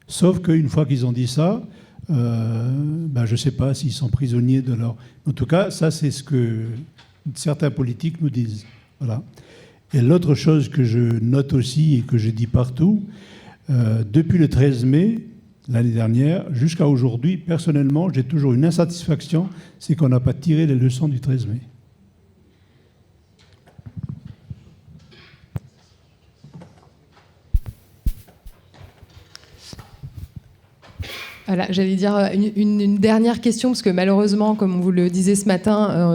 [SPEAKER 3] Sauf qu'une fois qu'ils ont dit ça, je ne sais pas s'ils sont prisonniers de leur... En tout cas, ça c'est ce que certains politiques nous disent. Voilà. Et l'autre chose que je note aussi et que je dis partout, depuis le 13 mai, l'année dernière, jusqu'à aujourd'hui, personnellement, j'ai toujours une insatisfaction, c'est qu'on n'a pas tiré les leçons du 13 mai.
[SPEAKER 1] Voilà, j'allais dire une dernière question, parce que malheureusement, comme on vous le disait ce matin,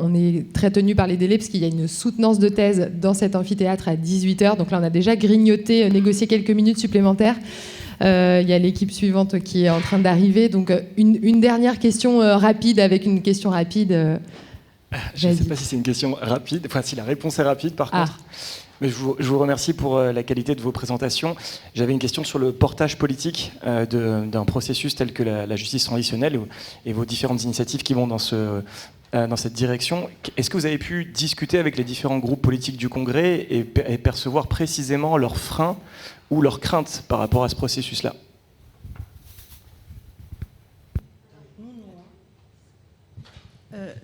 [SPEAKER 1] on est très tenu par les délais, parce qu'il y a une soutenance de thèse dans cet amphithéâtre à 18h. Donc là, on a déjà grignoté, négocié quelques minutes supplémentaires. Il y a l'équipe suivante qui est en train d'arriver. Donc une dernière question rapide, avec une question rapide.
[SPEAKER 9] Je ne sais pas si c'est une question rapide, enfin si la réponse est rapide par contre. Mais je vous remercie pour la qualité de vos présentations. J'avais une question sur le portage politique d'un processus tel que la justice transitionnelle et vos différentes initiatives qui vont dans cette direction. Est-ce que vous avez pu discuter avec les différents groupes politiques du Congrès et percevoir précisément leurs freins ou leurs craintes par rapport à ce processus-là ?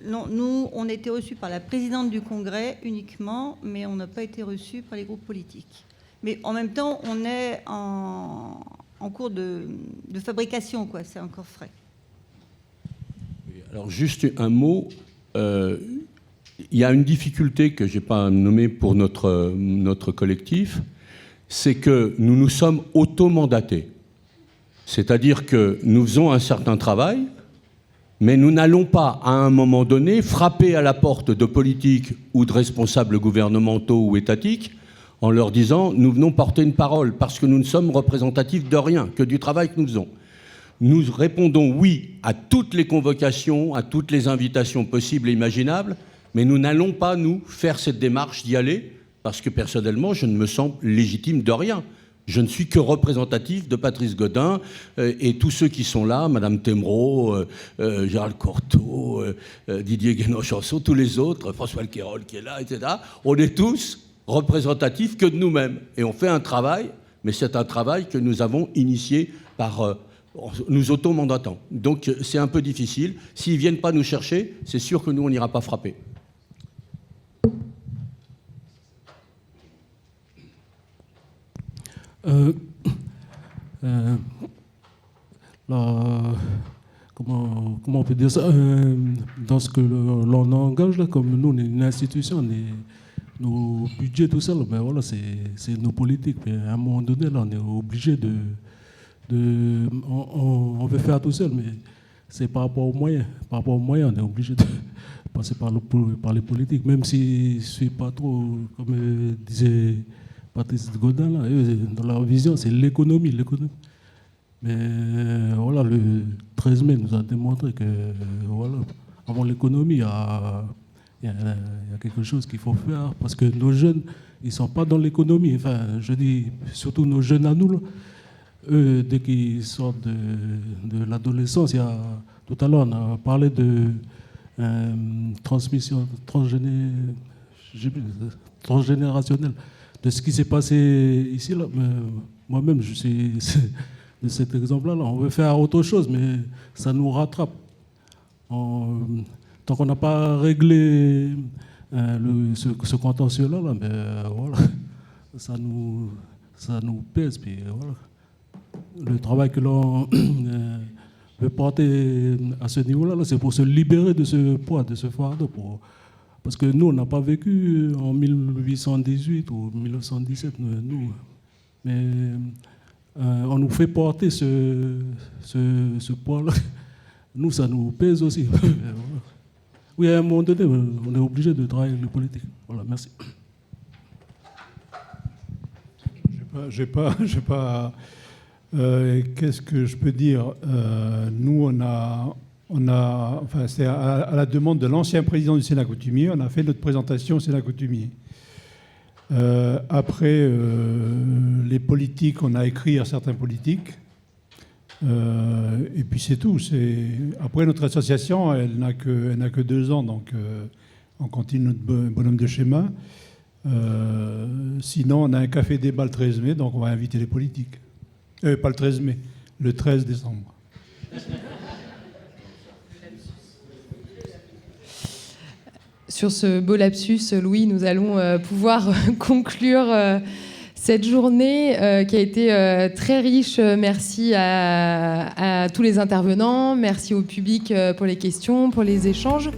[SPEAKER 5] Non, nous, on a été reçus par la présidente du Congrès uniquement, mais on n'a pas été reçus par les groupes politiques. Mais en même temps, on est en cours de fabrication, quoi. C'est encore frais.
[SPEAKER 6] Alors, juste un mot. Il y a une difficulté que je n'ai pas nommée pour notre collectif, c'est que nous nous sommes automandatés. C'est-à-dire que nous faisons un certain travail, mais nous n'allons pas, à un moment donné, frapper à la porte de politiques ou de responsables gouvernementaux ou étatiques en leur disant « nous venons porter une parole », parce que nous ne sommes représentatifs de rien, que du travail que nous faisons. Nous répondons oui à toutes les convocations, à toutes les invitations possibles et imaginables, mais nous n'allons pas, nous, faire cette démarche d'y aller, parce que personnellement, je ne me sens légitime de rien. Je ne suis que représentatif de Patrice Gaudin et tous ceux qui sont là, Madame Temmereau, Gérald Courteau, Didier Guénon-Chanson, tous les autres, François Lequérol qui est là, etc. On est tous représentatifs que de nous-mêmes. Et on fait un travail, mais c'est un travail que nous avons initié par nous automandatant. Donc c'est un peu difficile. S'ils ne viennent pas nous chercher, c'est sûr que nous, on n'ira pas frapper.
[SPEAKER 2] Comment on peut dire ça, dans ce que l'on engage, là, comme nous, on est une institution, nos budgets, tout ça, ben voilà, c'est nos politiques. Mais à un moment donné, là, on est obligé on veut faire tout seul, mais c'est par rapport aux moyens. Par rapport aux moyens, on est obligé de passer par les politiques, même si je ne suis pas trop, comme disait Patrice Gaudin, là, dans leur vision, c'est l'économie. Mais voilà, le 13 mai nous a démontré que voilà, avant l'économie, il y a quelque chose qu'il faut faire, parce que nos jeunes, ils ne sont pas dans l'économie. Enfin, je dis surtout nos jeunes à nous, là, eux, dès qu'ils sortent de l'adolescence, tout à l'heure, on a parlé de transmission transgénérationnelle, de ce qui s'est passé ici, là. Moi-même, je suis de cet exemple-là. On veut faire autre chose, mais ça nous rattrape. Tant qu'on n'a pas réglé ce contentieux-là, voilà, ça nous pèse. Puis, voilà. Le travail que l'on veut porter à ce niveau-là, c'est pour se libérer de ce poids, de ce fardeau. Parce que nous, on n'a pas vécu en 1818 ou 1917, nous. Mais on nous fait porter ce poids-là. Nous, ça nous pèse aussi. Oui, à un moment donné, on est obligé de travailler avec les politiques. Voilà, merci.
[SPEAKER 3] Qu'est-ce que je peux dire? Nous, enfin, c'est à la demande de l'ancien président du Sénat coutumier, on a fait notre présentation au Sénat coutumier. Après, les politiques, on a écrit à certains politiques. Et puis c'est tout. Après, notre association, elle n'a que 2 ans, donc on continue notre bonhomme de schéma. Sinon, on a un café débat le 13 mai, donc on va inviter les politiques. Pas le 13 mai, le 13 décembre.
[SPEAKER 1] Sur ce beau lapsus, Louis, nous allons pouvoir conclure cette journée qui a été très riche. Merci à tous les intervenants, merci au public pour les questions, pour les échanges.